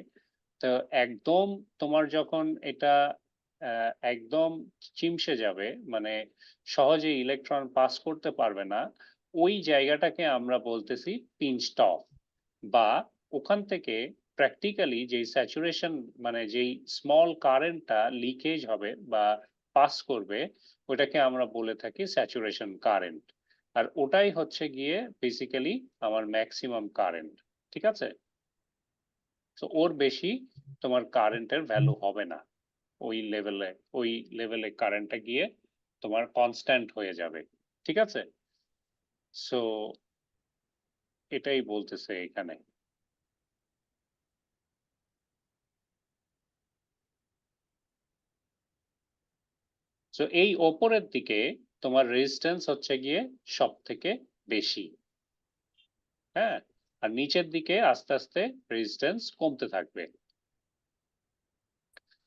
Speaker 1: তো একদম তোমার যখন এটা একদম চিমসে যাবে, মানে সহজে ইলেকট্রন পাস করতে পারবে না, ওই জায়গাটাকে আমরা বলতেছি পিঞ্চ অফ। বা ওখান থেকে প্র্যাকটিক্যালি যেই স্যাচুরেশন, মানে যেই স্মল কারেন্টটা লিকেজ হবে বা পাস করবে, ওটাকে আমরা বলে থাকি স্যাচুরেশন কারেন্ট। আর ওটাই হচ্ছে গিয়ে বেসিক্যালি আমার ম্যাক্সিমাম কারেন্ট, ঠিক আছে? তো ওর বেশি তোমার কারেন্টের ভ্যালু হবে না। ওই লেভেলে, ওই লেভেলে কারেন্টটা গিয়ে তোমার কনস্ট্যান্ট হয়ে যাবে, ঠিক আছে? সো এটাই বলতেছে এখানে। সো এই ওপরের দিকে তোমার রেজিস্ট্যান্স হচ্ছে গিয়ে সব থেকে বেশি, হ্যাঁ, আর নিচের দিকে আস্তে আস্তে রেজিস্ট্যান্স কমতে থাকবে।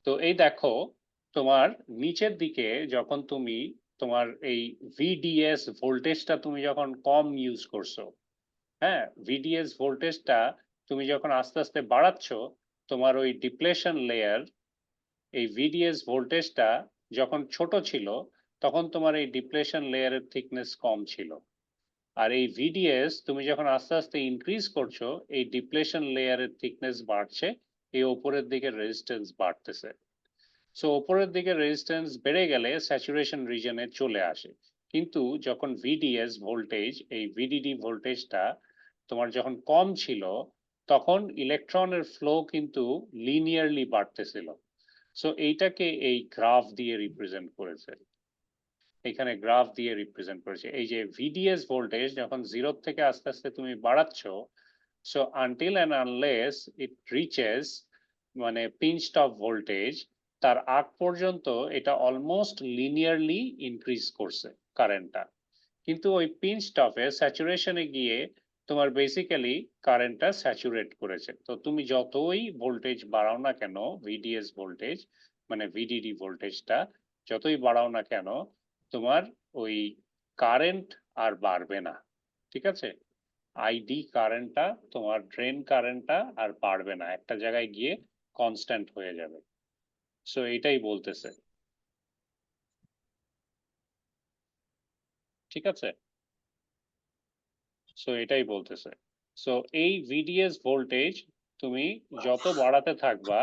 Speaker 1: তো এই দেখো, তোমার নিচের দিকে যখন তুমি তোমার এই ভিডিএস ভোল্টেজটা তুমি যখন কম ইউজ করছো, হ্যাঁ, ভিডিএস ভোল্টেজটা তুমি যখন আস্তে আস্তে বাড়াচ্ছ, তোমার ওই ডিপ্লেশন লেয়ার, এই ভিডিএস ভোল্টেজটা যখন ছোট ছিল, তখন তোমার এই ডিপ্লেশন লেয়ারের থিকনেস কম ছিল। আর এই ভিডিএস তুমি যখন আস্তে আস্তে ইনক্রিজ করছো, এই ডিপ্লেশন লেয়ারের থিকনেস বাড়ছে, এই ওপরের দিকে রেজিস্ট্যান্স বাড়তেছে। সো ওপরের দিকে রেজিস্ট্যান্স বেড়ে গেলে স্যাচুরেশন রিজনে চলে আসে। কিন্তু যখন ভিডিএস ভোল্টেজ, এই ভিডিডি ভোল্টেজটা তোমার যখন কম ছিল, তখন ইলেকট্রনের ফ্লো কিন্তু লিনিয়ারলি বাড়তেছিল। সো এইটাকে এই গ্রাফ দিয়ে রিপ্রেজেন্ট করেছে, এখানে গ্রাফ দিয়ে রিপ্রেজেন্ট করেছে। এই যে ভিডিএস ভোল্টেজ যখন 0 থেকে আস্তে আস্তে তুমি বাড়াচ্ছ, so until and unless it reaches মানে পিঞ্চড অফ ভোল্টেজ, তার আগ পর্যন্ত এটা অলমোস্ট লিনিয়ারলি ইনক্রিজ করছে কারেন্টটা। কিন্তু ওই পিঞ্চড অফে স্যাচুরেশনে গিয়ে তোমার বেসিক্যালি কারেন্টটা স্যাচুরেট করেছে। তো তুমি যতই ভোল্টেজ বাড়াও না কেন, ভিডিএস ভোল্টেজ মানে ভিডিডি ভোল্টেজটা যতই বাড়াও না কেন, তোমার ওই কারেন্ট আর বাড়বে না, ঠিক আছে? আইডি কারেন্টটা, তোমার ড্রেন কারেন্টটা আর বাড়বে না, একটা জায়গায় গিয়ে কনস্ট্যান্ট হয়ে যাবে। সো এটাই বলতেছে, ঠিক আছে? সো এটাই বলতেছে। সো এই ভিডিএস ভোল্টেজ তুমি যত বাড়াতে থাকবা,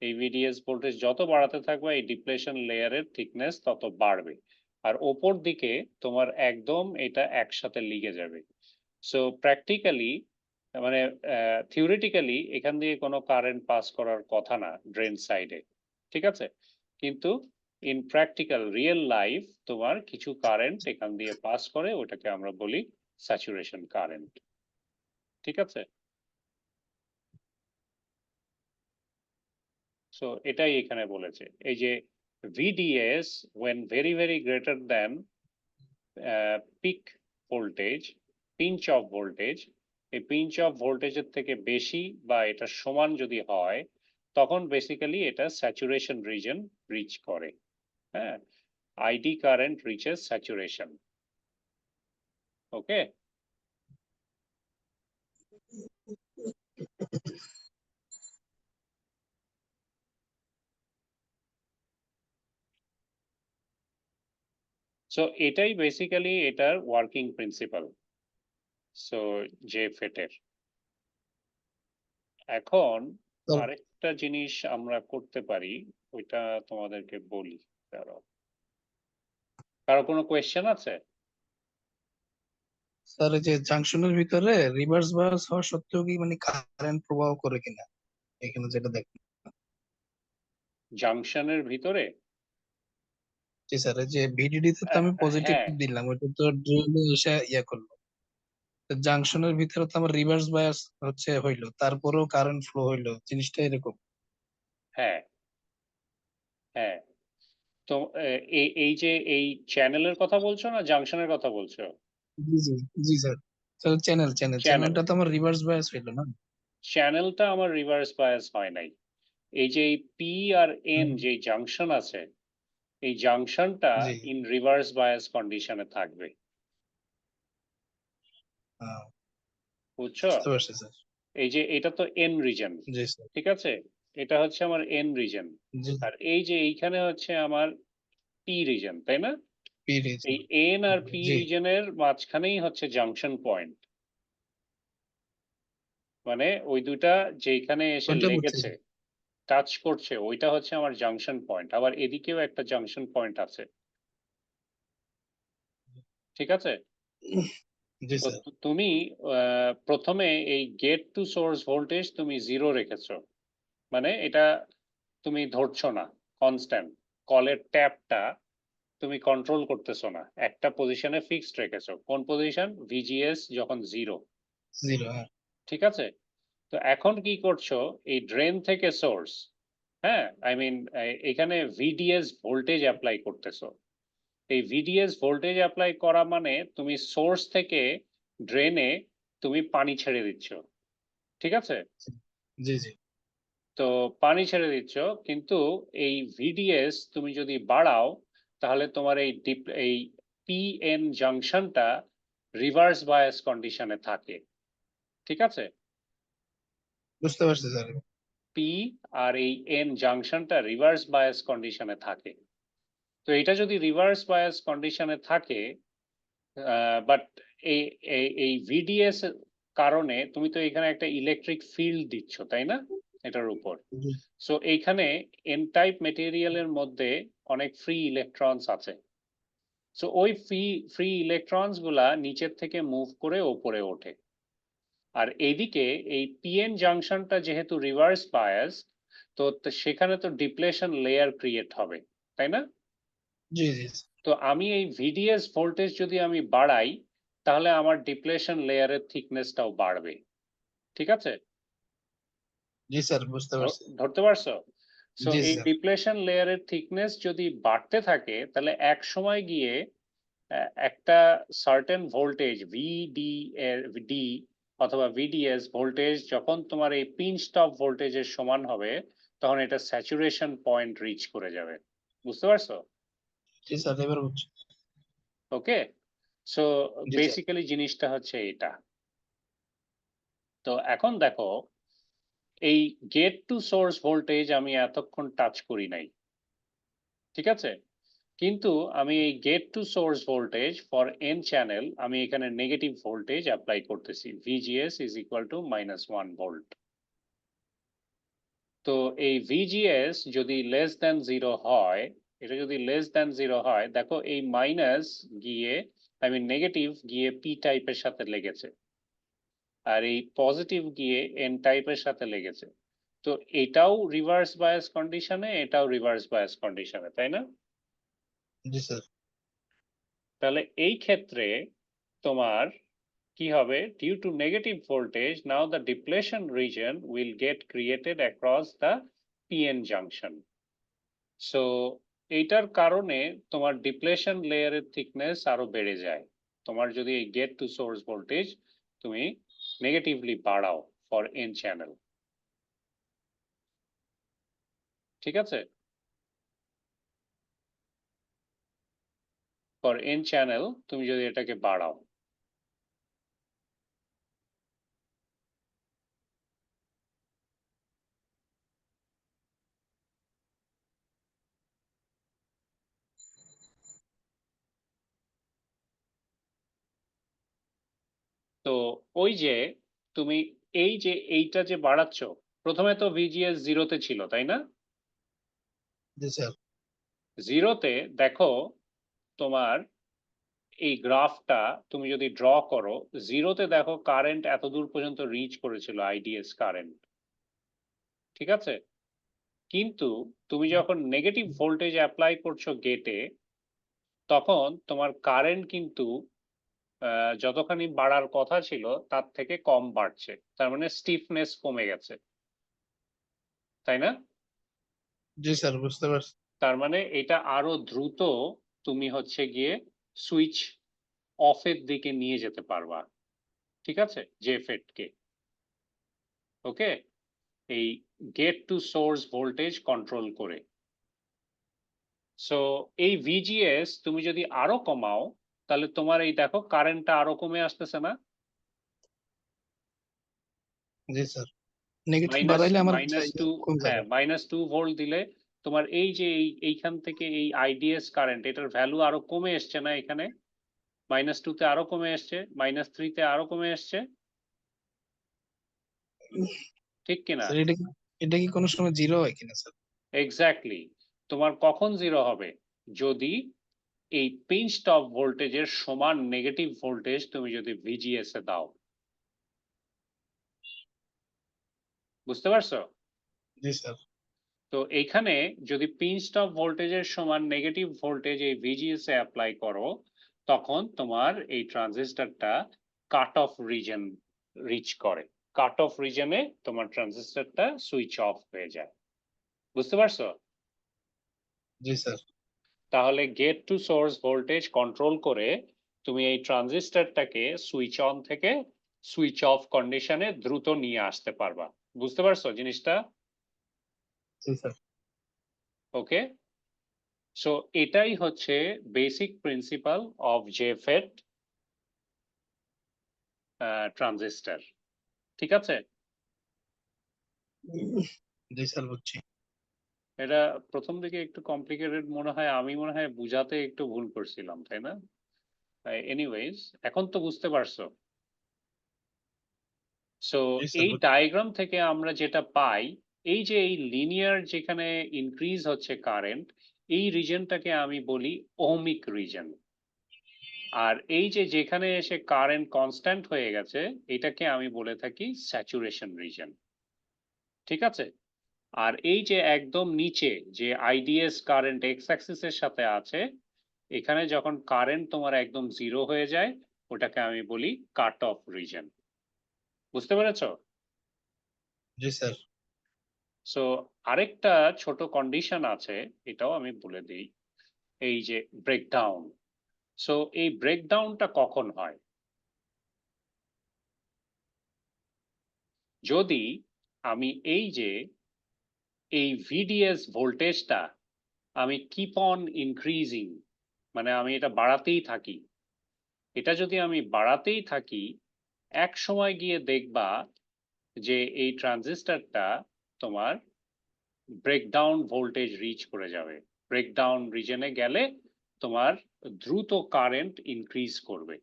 Speaker 1: এই ভিডিএস ভোল্টেজ যত বাড়াতে থাকবা, এই ডিপ্লেশন লেয়ারের থিকনেস তত বাড়বে। আর ওপর দিকে তোমার একদম এটা একসাথে লিগে যাবে। সো প্র্যাকটিক্যালি, মানে থিওরিটিক্যালি এখান দিয়ে কোনো কারেন্ট পাস করার কথা না ড্রেন সাইডে, ঠিক আছে? কিন্তু ইন প্র্যাকটিক্যাল রিয়েল লাইফ তোমার কিছু কারেন্ট এখান দিয়ে পাস করে, ওটাকে আমরা বলি স্যাচুরেশন কারেন্ট, ঠিক আছে? সো এটাই এখানে বলেছে, এই যে VDS when very very greater than peak voltage, pinch of voltage, এই pinch of ভোল্টেজের থেকে বেশি বা এটা সমান যদি হয়, তখন বেসিক্যালি এটা স্যাচুরেশন রিজন রিচ করে, হ্যাঁ, আইডি কারেন্ট রিচেস স্যাচুরেশন। ওকে, সো এটাই বেসিক্যালি এটার ওয়ার্কিং প্রিন্সিপাল, সো যে ফেটের। এখন
Speaker 2: তো
Speaker 1: আরেকটা জিনিস আমরা করতে পারি, ওইটা তোমাদেরকে বলি। কারো কারো কোনো কোয়েশ্চেন আছে?
Speaker 2: স্যার এই যে জাংশনের ভিতরে রিভার্স বায়াস হওয়া সত্ত্বেও কি মানে কারেন্ট প্রবাহ করে কিনা এখানে যেটা দেখেন।
Speaker 1: জাংশনের ভিতরে
Speaker 2: জি স্যার, এই যে ভিডিডি তে তো আমি পজিটিভ
Speaker 1: হ্যাঁ
Speaker 2: দিলাম, ওটা তো ড্রেনে এসে করলো। জাংশনের ভিতরে তো আমার রিভার্স বায়াস হচ্ছে হইলো, তারপরেও কারেন্ট ফ্লো হইলো, জিনিসটা এরকম।
Speaker 1: হ্যাঁ হ্যাঁ তো এই যে এই চ্যানেলের কথা বলছো না জাংশনের কথা বলছো?
Speaker 2: জি জি। জি স্যার। স্যার
Speaker 1: চ্যানেল,
Speaker 2: চ্যানেলটা তো আমার রিভার্স বায়াস হইলো না।
Speaker 1: চ্যানেলটা আমার রিভার্স বায়াস হয় নাই। এই যে পি আর এন
Speaker 2: হুম,
Speaker 1: যে জাংশন আছে, এই জাংশনটা
Speaker 2: জি।
Speaker 1: ইন রিভার্স বায়াস কন্ডিশনে থাকবে,
Speaker 2: আহ,
Speaker 1: বুঝছো?
Speaker 2: বুঝতে পারছি স্যার।
Speaker 1: এই যে এটা তো এন রিজন,
Speaker 2: জি স্যার।
Speaker 1: ঠিক আছে, এটা হচ্ছে আমার এন রিজন,
Speaker 2: জি।
Speaker 1: আর এই যে এইখানে হচ্ছে আমার পি রিজন, তাই না?
Speaker 2: পিরিচ।
Speaker 1: এই এন আর পি
Speaker 2: জি।
Speaker 1: রিজনের মাঝখানেই হচ্ছে জাংশন পয়েন্ট, মানে ওই দুটা যেখানে এসে
Speaker 2: কোনটা বুঝছি
Speaker 1: লেগেছে, টাচ করছে, ওইটা হচ্ছে আমার জাংশন পয়েন্ট। আবার এদিকেও একটা জাংশন পয়েন্ট আছে, ঠিক আছে?
Speaker 2: জি
Speaker 1: তো
Speaker 2: স্যার।
Speaker 1: তুমি প্রথমে এই গেট টু সোর্স ভোল্টেজ তুমি 0 রেখেছো, মানে এটা তুমি ধরছো না কনস্ট্যান্ট, কলের ট্যাপটা তুমি কন্ট্রোল করতেছো না, একটা পজিশনে ফিক্সড রেখেছো। কোন পজিশন? ভিজিএস যখন 0,
Speaker 2: জিরো, হ্যাঁ।
Speaker 1: ঠিক আছে? তো এখন কি করছো, এই ড্রেন থেকে সোর্স, হ্যাঁ আই মিন এখানে ভিডিএস ভোল্টেজ অ্যাপ্লাই করতেছো। এই ভিডিএস ভোল্টেজ অ্যাপ্লাই করা মানে তুমি সোর্স থেকে ড্রেনে তুমি পানি ছেড়ে দিচ্ছ, ঠিক আছে?
Speaker 2: জি জি।
Speaker 1: তো পানি ছেড়ে দিচ্ছ, কিন্তু এই ভিডিএস তুমি যদি বাড়াও, তাহলে তোমার এই পিএন জাংশনটা রিভার্স বায়াস কন্ডিশনে থাকে, ঠিক আছে?
Speaker 2: বুঝতে পারছি স্যার।
Speaker 1: পি আর এই এন জাংশনটা রিভার্স বায়াস কন্ডিশনে থাকে। তো এটা যদি রিভার্স বায়াস কন্ডিশনে থাকে, বাট এই এই ভিডিএস কারণে তুমি তো এখানে একটা ইলেকট্রিক ফিল্ড দিচ্ছ, তাই না, এটার উপর?
Speaker 2: জি
Speaker 1: সো এইখানে এন টাইপ মেটেরিয়ালের মধ্যে অনেক ফ্রি ইলেকট্রনস আছে। সো ওই ফ্রি ইলেকট্রনস গুলা নিচের থেকে মুভ করে ওপরে ওঠে। আর এইদিকে এই পিএন জাংশনটা যেহেতু রিভার্স বায়াস, তো সেখানে তো ডিপ্লেশন লেয়ার ক্রিয়েট হবে, তাই না?
Speaker 2: জি জি।
Speaker 1: তো আমি এই ভিডিএস ভোল্টেজ যদি আমি বাড়াই, তাহলে আমার ডিপ্লেশন লেয়ারের থিকনেসটাও বাড়বে, ঠিক আছে?
Speaker 2: জি স্যার, বুঝতে পারছি।
Speaker 1: ধরতে পারছো? সো
Speaker 2: জি
Speaker 1: এই
Speaker 2: স্যার।
Speaker 1: ডিপ্লেশন লেয়ারের থিকনেস যদি বাড়তে থাকে, তাহলে এক সময় গিয়ে একটা সার্টেন ভোল্টেজ ভিডি এর ডি অথবা ভিডিএস ভোল্টেজ যখন তোমার এই পিন স্টপ ভোল্টেজের সমান হবে, তখন এটা স্যাচুরেশন পয়েন্ট রিচ করে যাবে, বুঝতে পারছো?
Speaker 2: জি স্যার, এবার বুঝছি।
Speaker 1: ওকে, সো
Speaker 2: জি স্যার।
Speaker 1: বেসিক্যালি জিনিসটা হচ্ছে এটা। তো এখন দেখো, এই গেট টু সোর্স ভোল্টেজ আমি এতক্ষণ টাচ করি নাই, ঠিক আছে? কিন্তু আমি এই gate to source voltage for N channel আমি এখানে নেগেটিভ ভোল্টেজ অ্যাপ্লাই করতেছি, VGS is equal to -1 volt. তো এই ভিজিএস যদি লেস দ্যান 0 হয়, এটা যদি লেস দ্যান 0 হয়, দেখো এই মাইনাস গিয়ে, আই মিন নেগেটিভ গিয়ে পি টাইপের সাথে লেগেছে, আর এই পজিটিভ গিয়ে এন টাইপের সাথে লেগেছে। তো এটাও রিভার্স বায়াস কন্ডিশনে, এটাও রিভার্স বায়াস কন্ডিশনে, তাই না?
Speaker 2: জি স্যার।
Speaker 1: তাহলে এই ক্ষেত্রে তোমার কি হবে? Due to negative voltage, now the depletion region will get created across the PN junction. So এইটার কারণে তোমার ডিপ্লেশন লেয়ারের থিকনেস আরো বেড়ে যায়, তোমার যদি এই গেট টু সোর্স ভোল্টেজ তুমি নেগেটিভলি বাড়াও ফর এন চ্যানেল, ঠিক আছে? ফর এন চ্যানেল তুমি যদি এটাকে বাড়াও, তো ওই যে তুমি এই যে এইটা যে বাড়াচ্ছ, প্রথমে তো ভিজিএস 0-তে ছিল, তাই না?
Speaker 2: জি স্যার।
Speaker 1: 0-তে দেখো তোমার এই গ্রাফটা তুমি যদি ড্র করো, জিরোতে দেখো কারেন্ট এত দূর পর্যন্ত রিচ করেছিল, আইডিএস কারেন্ট, ঠিক আছে? কিন্তু তুমি যখন নেগেটিভ ভোল্টেজ অ্যাপ্লাই করছো গেটে, তখন তোমার কারেন্ট কিন্তু যতখানি বাড়ার কথা ছিল তার থেকে কম বাড়ছে, তার মানে স্টিফনেস কমে গেছে, তাই না?
Speaker 2: জি স্যার, বুঝতে পারছি।
Speaker 1: তার মানে এটা আরো দ্রুত তুমি হচ্ছে গিয়ে সুইচ অফের দিকে নিয়ে যেতে পারবা, ঠিক আছে, জেফেটকে। ওকে, এই gate to source voltage control করে। সো এই ভিজিএস তুমি যদি আরো কমাও, তাহলে তোমার এই দেখো কারেন্টটা আরো কমে আসতেছে না?
Speaker 2: জি স্যার, নেগেটিভ
Speaker 1: মাইনাস
Speaker 2: বাড়াইলে আমার
Speaker 1: মাইনাস টু,
Speaker 2: কমে
Speaker 1: হ্যাঁ,
Speaker 2: যাবে।
Speaker 1: -2 ভোল্ট দিলে তোমার এই যে এইখান থেকে এই আইডিএস কারেন্ট, এটার ভ্যালু আরো কমে এসছে না? এখানে -2 তে আরো কমে এসছে, -3 তে আরো কমে এসছে, ঠিক কিনা?
Speaker 2: স্যার এটা কি কোনো সময় জিরো হয় কিনা স্যার?
Speaker 1: এক্স্যাক্টলি। তোমার কখন জিরো হবে? যদি এই পিঞ্চড অফ ভোল্টেজের সমান নেগেটিভ ভোল্টেজ তুমি যদি ভিজিএস এ দাও। বুঝতে পারছো?
Speaker 2: জি স্যার।
Speaker 1: তো এইখানে যদি পিঞ্চড অফ ভোল্টেজের সমান নেগেটিভ ভোল্টেজ এই ভিজিএস এ অ্যাপ্লাই করো, তখন তোমার এই ট্রানজিস্টরটা কাট অফ রিজন রিচ করে। কাট অফ রিজনে তোমার ট্রানজিস্টরটা সুইচ অফ হয়ে যায়। বুঝতে পারছো?
Speaker 2: জি স্যার।
Speaker 1: তাহলে gate to source voltage control করে তুমি এই ট্রানজিস্টরটাকে সুইচ অন থেকে সুইচ অফ কন্ডিশনে দ্রুত নিয়ে আসতে পারবা। বুঝতে পারছো জিনিসটা?
Speaker 2: জি স্যার।
Speaker 1: ওকে, সো এটাই হচ্ছে বেসিক প্রিন্সিপাল অফ জেফেট ট্রানজিস্টর, ঠিক আছে?
Speaker 2: জি স্যার, বুঝছি।
Speaker 1: এটা প্রথম দিকে একটু কমপ্লিকেটেড মনে হয়, আমি মনে হয় বুঝাতে একটু ভুল করছিলাম, তাই না? এনিওয়েজ, এখন তো বুঝতে পারছো। সো
Speaker 2: জি স্যার,
Speaker 1: এই ডায়াগ্রাম থেকে আমরা যেটা পাই, এই যে এই লিনিয়ার যেখানে ইনক্রিজ হচ্ছে কারেন্ট, এই রিজনটাকে আমি বলি ওহমিক রিজন। আর এই যে যেখানে এসে কারেন্ট কনস্ট্যান্ট হয়ে গেছে, এটাকে আমি বলে থাকি স্যাচুরেশন রিজন, ঠিক আছে? আর এই যে একদম নিচে যে আইডিএস কারেন্ট এক্স অ্যাক্সিসের সাথে আছে, এখানে যখন কারেন্ট তোমার একদম জিরো হয়ে যায়, ওটাকে আমি বলি কাট অফ রিজন। বুঝতে পেরেছো?
Speaker 2: জি স্যার।
Speaker 1: সো আরেকটা ছোট কন্ডিশন আছে, এটাও আমি বলে দিই। এই যে ব্রেকডাউন, সো এই ব্রেকডাউনটা কখন হয়? যদি আমি এই যে এই ভিডিএস ভোল্টেজটা আমি কিপ অন ইনক্রিজিং, মানে আমি এটা বাড়াতেই থাকি, এটা যদি আমি বাড়াতেই থাকি, এক সময় গিয়ে দেখবা যে এই ট্রানজিস্টরটা তোমার ব্রেকডাউন ভোল্টেজ রিচ করে যাবে। ব্রেকডাউন রিজনে গেলে তোমার দ্রুত কারেন্ট ইনক্রিজ করবে।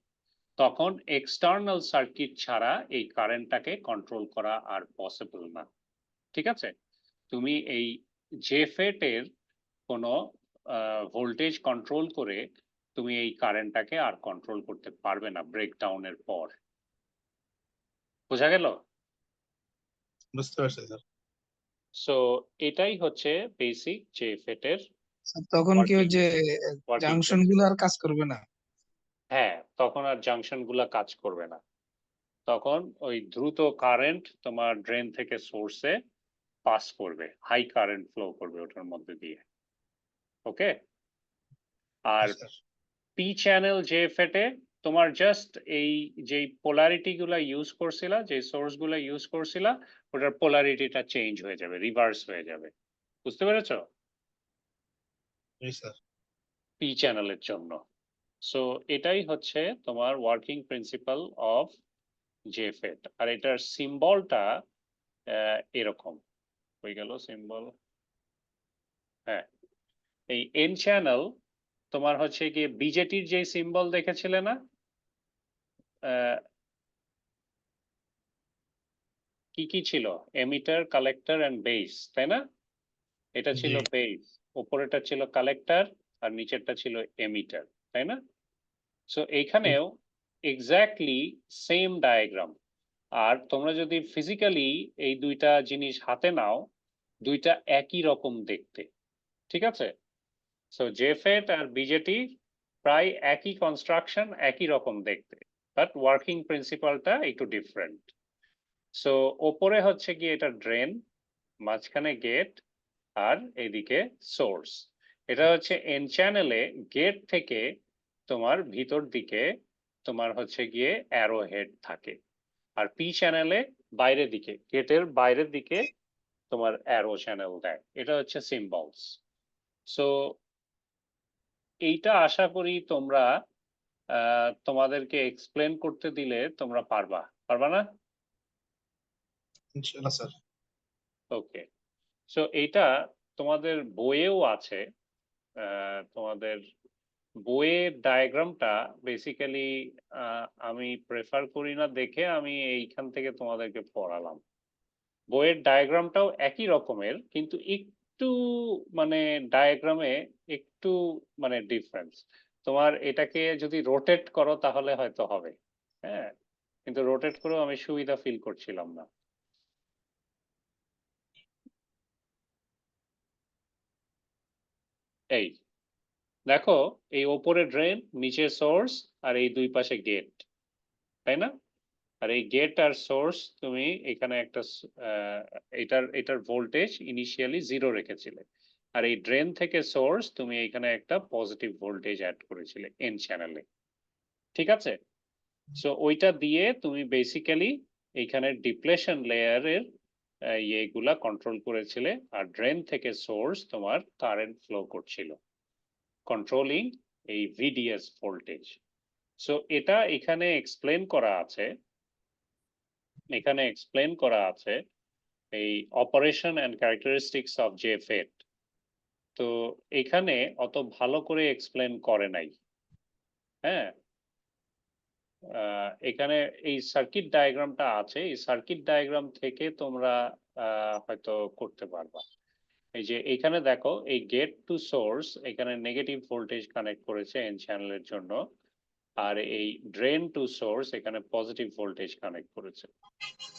Speaker 1: তখন এক্সটার্নাল সার্কিট ছাড়া এই কারেন্টটাকে কন্ট্রোল করা আর পসিবল না, ঠিক আছে? তুমি এই জেফেট এর কোনো ভোল্টেজ কন্ট্রোল করে তুমি এই কারেন্টটাকে আর কন্ট্রোল করতে পারবে না ব্রেকডাউনের পর। বোঝা গেল?
Speaker 2: বুঝতে পারছি স্যার।
Speaker 1: সো এটাই হচ্ছে বেসিক জেফেট এর
Speaker 2: স্যার, তখন কি ওই
Speaker 1: ওয়ার্কিং
Speaker 2: যে
Speaker 1: ওয়ার্কিং
Speaker 2: জাংশন গুলো
Speaker 1: প্রিন্সিপাল।
Speaker 2: আর কাজ করবে না?
Speaker 1: হ্যাঁ, তখন আর জাংশন গুলা কাজ করবে না। তখন ওই দ্রুত কারেন্ট তোমার ড্রেন থেকে সোর্সে পাস করবে, হাই কারেন্ট ফ্লো করবে ওটার মধ্যে দিয়ে। ওকে,
Speaker 2: জি
Speaker 1: আর
Speaker 2: স্যার।
Speaker 1: পি চ্যানেল জেফেটে তোমার জাস্ট এই যে পোলারিটি গুলা ইউজ করছিলা, যে সোর্স গুলা ইউজ করছিলা, ওটার পোলারিটিটা চেঞ্জ হয়ে যাবে, রিভার্স হয়ে যাবে। বুঝতে পেরেছো?
Speaker 2: জি স্যার।
Speaker 1: পি চ্যানেলের জন্য। সো এটাই হচ্ছে তোমার ওয়ার্কিং প্রিন্সিপাল অফ জেফেট। আর এটার সিম্বলটা এরকম হয়ে গেল সিম্বল। হ্যাঁ, এই এন চ্যানেল তোমার হচ্ছে গিয়ে বিজেটির যে সিম্বল দেখেছিলে না? আহ, কি কি ছিল? এমিটার, কালেক্টর এন্ড বেস, তাই না? এটা ছিল
Speaker 2: জি।
Speaker 1: বেস, উপরেটা ছিল কালেক্টর, আর নিচেরটা ছিল এমিটার, তাই না? সো এইখানেও এক্স্যাক্টলি সেম ডায়াগ্রাম। আর তোমরা যদি ফিজিক্যালি এই দুইটা জিনিস হাতে নাও, দুইটা একই রকম দেখতে, ঠিক আছে? সো জেফেট আর বিজেটি প্রায় একই কনস্ট্রাকশন, একই রকম দেখতে, বাট ওয়ার্কিং প্রিন্সিপালটা একটু ডিফারেন্ট। সো ওপরে হচ্ছে কি এটা ড্রেন, মাঝখানে গেট, আর এদিকে সোর্স। এটা হচ্ছে এন চ্যানেলে গেট থেকে তোমার ভিতর দিকে তোমার হচ্ছে গিয়ে অ্যারো হেড থাকে, আর পি চ্যানেলে বাইরের দিকে, গেটের বাইরের দিকে তোমার অ্যারো চ্যানেল দেয়। এটা হচ্ছে সিম্বলস। সো এইটা আশা করি তোমরা তোমাদেরকে এক্সপ্লেন করতে দিলে তোমরা পারবা, পারবা না?
Speaker 2: ইনশাআল্লাহ স্যার।
Speaker 1: ওকে। সো এইটা তোমাদের বইয়েও আছে। তোমাদের বইয়ের ডায়াগ্রামটা বেসিক্যালি আমি প্রেফার করি না দেখে আমি এইখান থেকে তোমাদেরকে পড়ালাম। বইয়ের ডায়াগ্রামটাও একই রকমের, কিন্তু একটু মানে ডায়াগ্রামে একটু মানে ডিফারেন্স। তোমার এটাকে যদি রোটেট করো তাহলে হয়তো হবে, হ্যাঁ, কিন্তু রোটেট করেও আমি সুবিধা ফিল করছিলাম না। এই দেখো, এই ওপরে ড্রেন, নিচে সোর্স, আর এই দুই পাশে গেট, তাই না? আর এই গেট আর সোর্স তুমি এখানে একটা এটার ভোল্টেজ ইনিশিয়ালি 0 রেখেছিলে, আর এই ড্রেন থেকে সোর্স তুমি এখানে একটা পজিটিভ ভোল্টেজ অ্যাড করেছিলে এন চ্যানেলে, ঠিক আছে? সো ওইটা দিয়ে তুমি বেসিক্যালি এইখানে ডিপ্লেশন লেয়ারের ইয়েগুলা কন্ট্রোল করেছিলে, আর ড্রেন থেকে সোর্স তোমার কারেন্ট ফ্লো করছিল, কন্ট্রোলিং এই ভিডিএস ভোল্টেজ। সো এটা এখানে এক্সপ্লেন করা আছে, এখানে এক্সপ্লেন করা আছে এই অপারেশন অ্যান্ড ক্যারেক্টারিস্টিক্স অফ জেফেট। তো এখানে অত ভালো করে এক্সপ্লেন করে নাই, হ্যাঁ। এখানে এই সার্কিট ডায়াগ্রামটা আছে, এই সার্কিট ডায়াগ্রাম থেকে তোমরা হয়তো করতে পারবা। এই যে এখানে দেখো, এই গেট টু সোর্স এখানে নেগেটিভ ভোল্টেজ কানেক্ট করেছে এন চ্যানেলের জন্য, আর এই ড্রেন টু সোর্স এখানে পজিটিভ ভোল্টেজ কানেক্ট করেছে।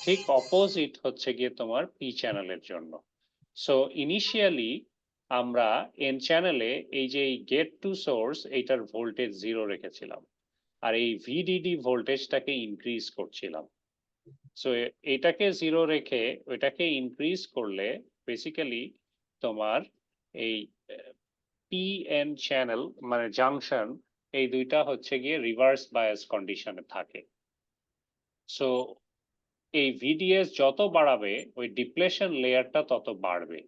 Speaker 1: ঠিক অপোজিট হচ্ছে গিয়ে তোমার পি চ্যানেলের জন্য। সো ইনিশিয়ালি আমরা এন চ্যানেলে এই যে গেট টু সোর্স এইটার ভোল্টেজ 0 রেখেছিলাম, আর এই ভিডিডি ভোল্টেজটাকে ইনক্রিজ করছিলাম। সো এটাকে 0 রেখে ওইটাকে ইনক্রিজ করলে বেসিক্যালি তোমার এই পি এন চ্যানেল মানে জাংশন, এই দুইটা হচ্ছে গিয়ে রিভার্স বায়াস কন্ডিশনে থাকে। সো এই ভিডিএস যত বাড়াবে ওই ডিপ্লেশন লেয়ারটা তত বাড়বে।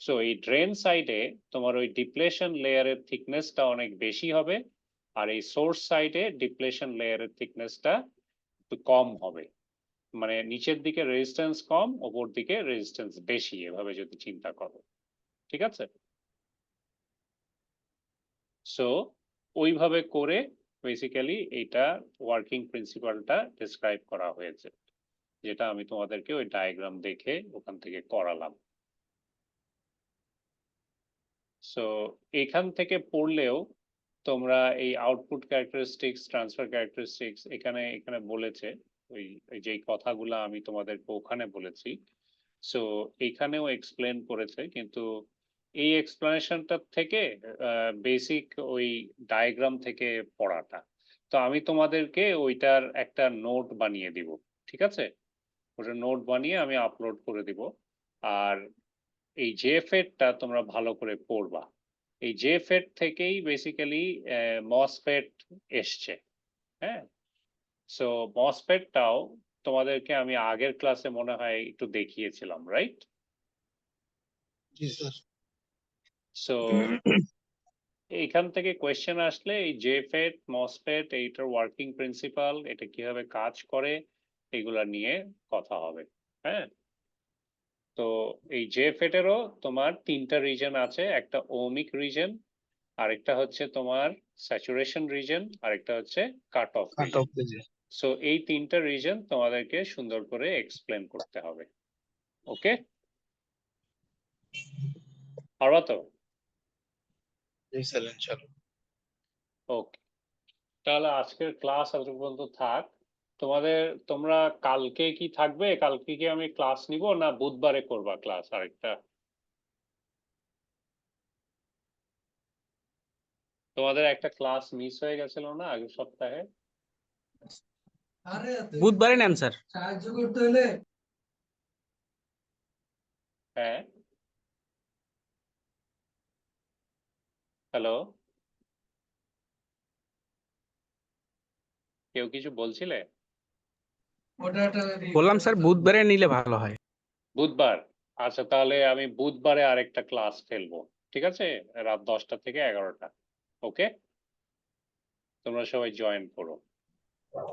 Speaker 1: সো এই ড্রেন সাইডে তোমার ওই ডিপ্লেশন লেয়ারের থিকনেসটা অনেক বেশি হবে, আর এই সোর্স সাইডে ডিপ্লেশন লেয়ারের থিকনেসটা একটু কম হবে। মানে নিচের দিকে রেজিস্ট্যান্স কম, ওপর দিকে রেজিস্ট্যান্স বেশি, এভাবে যদি চিন্তা করো, ঠিক আছে? সো ওইভাবে করে বেসিক্যালি এইটা ওয়ার্কিং প্রিন্সিপালটা ডিসক্রাইব করা হয়েছে, যেটা আমি তোমাদেরকে ওই ডায়াগ্রাম দেখে ওখান থেকে করালাম। সো এখান থেকে পড়লেও তোমরা এই আউটপুট ক্যারেক্টারিস্টিক্স, ট্রান্সফার ক্যারেক্টারিস্টিক্স এখানে এখানে বলেছে, ওই যেই কথাগুলো আমি তোমাদেরকে ওখানে বলেছি, সো এখানেও এক্সপ্লেন করেছে, কিন্তু এই এক্সপ্লেনেশনটা থেকে বেসিক ওই ডায়াগ্রাম থেকে পড়াটা। তো আমি তোমাদেরকে ওইটার একটা নোট বানিয়ে দিব, ঠিক আছে? ওটা নোট বানিয়ে আমি আপলোড করে দিব। আর এই জেফেটটা তোমরা ভালো করে পড়বা। এই জেফেট থেকেই বেসিক্যালি মসফেট এসছে, হ্যাঁ। সো মসফেটটাও তোমাদেরকে আমি আগের ক্লাসে মনে হয় একটু দেখিয়েছিলাম, রাইট?
Speaker 2: জি স্যার।
Speaker 1: সো এইখান থেকে কোয়েশ্চেন আসলে এই জেফেট, মসফেট, এইটার ওয়ার্কিং প্রিন্সিপাল, এটা কিভাবে কাজ করে, এগুলা নিয়ে কথা হবে, হ্যাঁ। তো এই জেফেটেরও তোমার 3টা রিজন আছে, একটা ওহমিক রিজন, আরেকটা হচ্ছে তোমার স্যাচুরেশন রিজন, আরেকটা হচ্ছে cut off
Speaker 2: cut
Speaker 1: reason.
Speaker 2: Of পেজে।
Speaker 1: সো এই 3টা রিজন তোমাদেরকে সুন্দর করে এক্সপ্লেন করতে হবে, ওকে? পারবা তো?
Speaker 2: জি স্যার ইনশাআল্লাহ।
Speaker 1: ওকে। তাহলে আজকের ক্লাস এত পর্যন্ত থাক। তোমরা কালকে কি থাকবে? কালকে কি আমি ক্লাস নিব না বুধবারে করবা ক্লাস আরেকটা? তোমাদের একটা ক্লাস মিস হয়ে গেছিল না আগের সপ্তাহে?
Speaker 3: বুধবারে নেন স্যার।
Speaker 2: সাহায্য করতে হলে
Speaker 1: হ্যাঁ, হ্যালো, কেউ কিছু বলছিলে?
Speaker 3: বললাম স্যার বুধবারে নিলে ভালো হয়।
Speaker 1: বুধবার? আচ্ছা, তাহলে আমি বুধবারে আরেকটা ক্লাস ফেলবো, ঠিক আছে? রাত 10টা থেকে 11টা। ওকে, তোমরা সবাই জয়েন করো।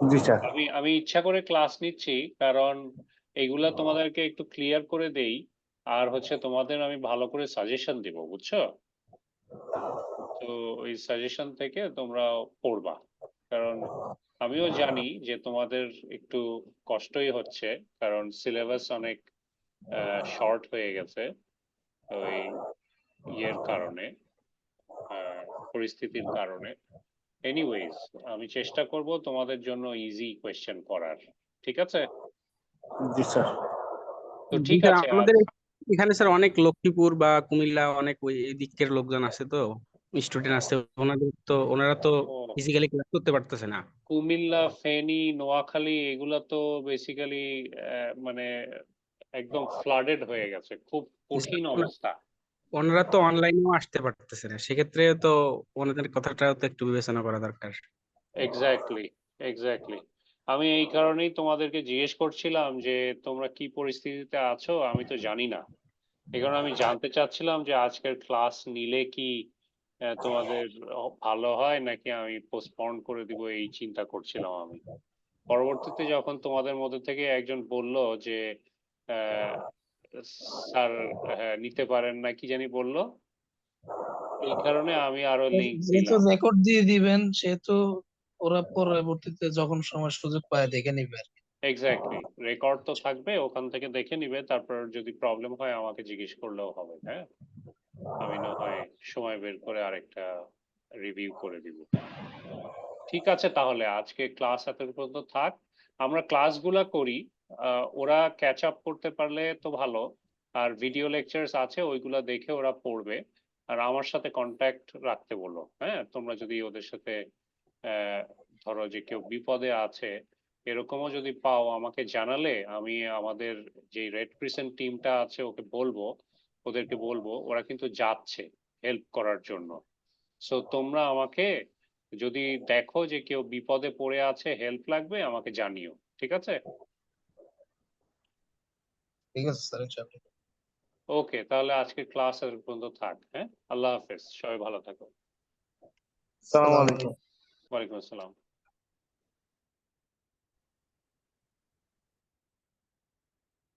Speaker 4: জি স্যার।
Speaker 1: আমি ইচ্ছা করে ক্লাস নিচ্ছি, কারণ এগুলা তোমাদেরকে একটু ক্লিয়ার করে দেই, আর হচ্ছে তোমাদের আমি ভালো করে সাজেশন দিব, বুঝছো? তো ওই সাজেশন থেকে তোমরা পড়বা, কারণ আমিও জানি যে তোমাদের একটু কষ্টই হচ্ছে, কারণ সিলেবাস অনেক শর্ট হয়ে গেছে ওই ইয়ের কারণে, পরিস্থিতির কারণে। এনিওয়েজ, আমি চেষ্টা করব তোমাদের জন্য ইজি কোয়েশ্চেন করার, ঠিক আছে?
Speaker 4: জি স্যার।
Speaker 1: তো
Speaker 3: জি
Speaker 1: ঠিক
Speaker 3: স্যার,
Speaker 1: আছে।
Speaker 3: আমাদের এখানে স্যার অনেক লক্ষ্মীপুর বা কুমিল্লা অনেক ওই এই দিকের লোকজন আছে, তো স্টুডেন্ট আছে, ওনারা তো
Speaker 1: ও,
Speaker 3: ফিজিক্যালি ক্লাস করতে পারতেছে না।
Speaker 1: কুমিল্লা, ফেনী, নোয়াখালী এগুলা তো বেসিক্যালি মানে একদম ফ্লাডেড হয়ে গেছে, খুব কঠিন অবস্থা।
Speaker 3: ওনারা তো অনলাইনেও আসতে পারতেছে না, সেক্ষেত্রে তো ওনাদের কথাটাও তো একটু বিবেচনা করা দরকার।
Speaker 1: Exactly, exactly. আমি এই কারণেই তোমাদেরকে জিজ্ঞেস করছিলাম যে তোমরা কি পরিস্থিতিতে আছো, আমি তো জানি না। এই কারণে আমি জানতে চাচ্ছিলাম যে আজকের ক্লাস নিলে কি তোমাদের ভালো হয়, নাকি আমি পোস্টপোন করে দিব, এই চিন্তা করছিলাম আমি। পরবর্তীতে যখন তোমাদের মধ্যে থেকে একজন বলল যে আহ, স্যার, হ্যাঁ নিতে পারেন না, কি জানি বললো, এই কারণে আমি আরো লিংক
Speaker 2: যেহেতু
Speaker 1: দিলাম।
Speaker 2: রেকর্ড দিয়ে দিবেন সেহেতু ওরা পরবর্তীতে যখন সময় সুযোগ পায় দেখে নিবে আর কি।
Speaker 1: এক্স্যাক্টলি, রেকর্ড তো থাকবে, ওখান থেকে দেখে নিবে, তারপর যদি প্রবলেম হয় আমাকে জিজ্ঞেস করলেও হবে। হ্যাঁ, আমি না হয় সময় বের করে আরেকটা রিভিউ করে দিব। ঠিক আছে, তাহলে আজকে ক্লাস এত পর্যন্ত থাক। আমরা ক্লাসগুলা করি, ওরা ক্যাচ আপ করতে পারলে তো ভালো। আর ভিডিও লেকচার্স আছে, ওইগুলা দেখে ওরা পড়বে। আর আমার সাথে কন্ট্যাক্ট রাখতে বলো। হ্যাঁ, তোমরা যদি ওদের সাথে আহ, ধরো যে কেউ বিপদে আছে এরকমও যদি পাও, আমাকে জানালে আমি আমাদের যে রেড ক্রিসেন্ট টিমটা আছে ওদেরকে বলবো, ওরা কিন্তু যাচ্ছে হেল্প করার জন্য। সো তোমরা আমাকে যদি দেখো যে কেউ বিপদে পড়ে আছে, হেল্প লাগবে, আমাকে জানিও, ঠিক আছে?
Speaker 2: ঠিক আছে স্যার, ইনশাআল্লাহ।
Speaker 1: ওকে, তাহলে আজকে ক্লাস এর পর্যন্ত থাক। হ্যাঁ, আল্লাহ হাফেজ, সবাই ভালো থাকো।
Speaker 4: আসসালামু
Speaker 2: আসসালামু
Speaker 4: আলাইকুম।
Speaker 2: আলাইকুম।
Speaker 1: ওয়ালাইকুম আসসালাম।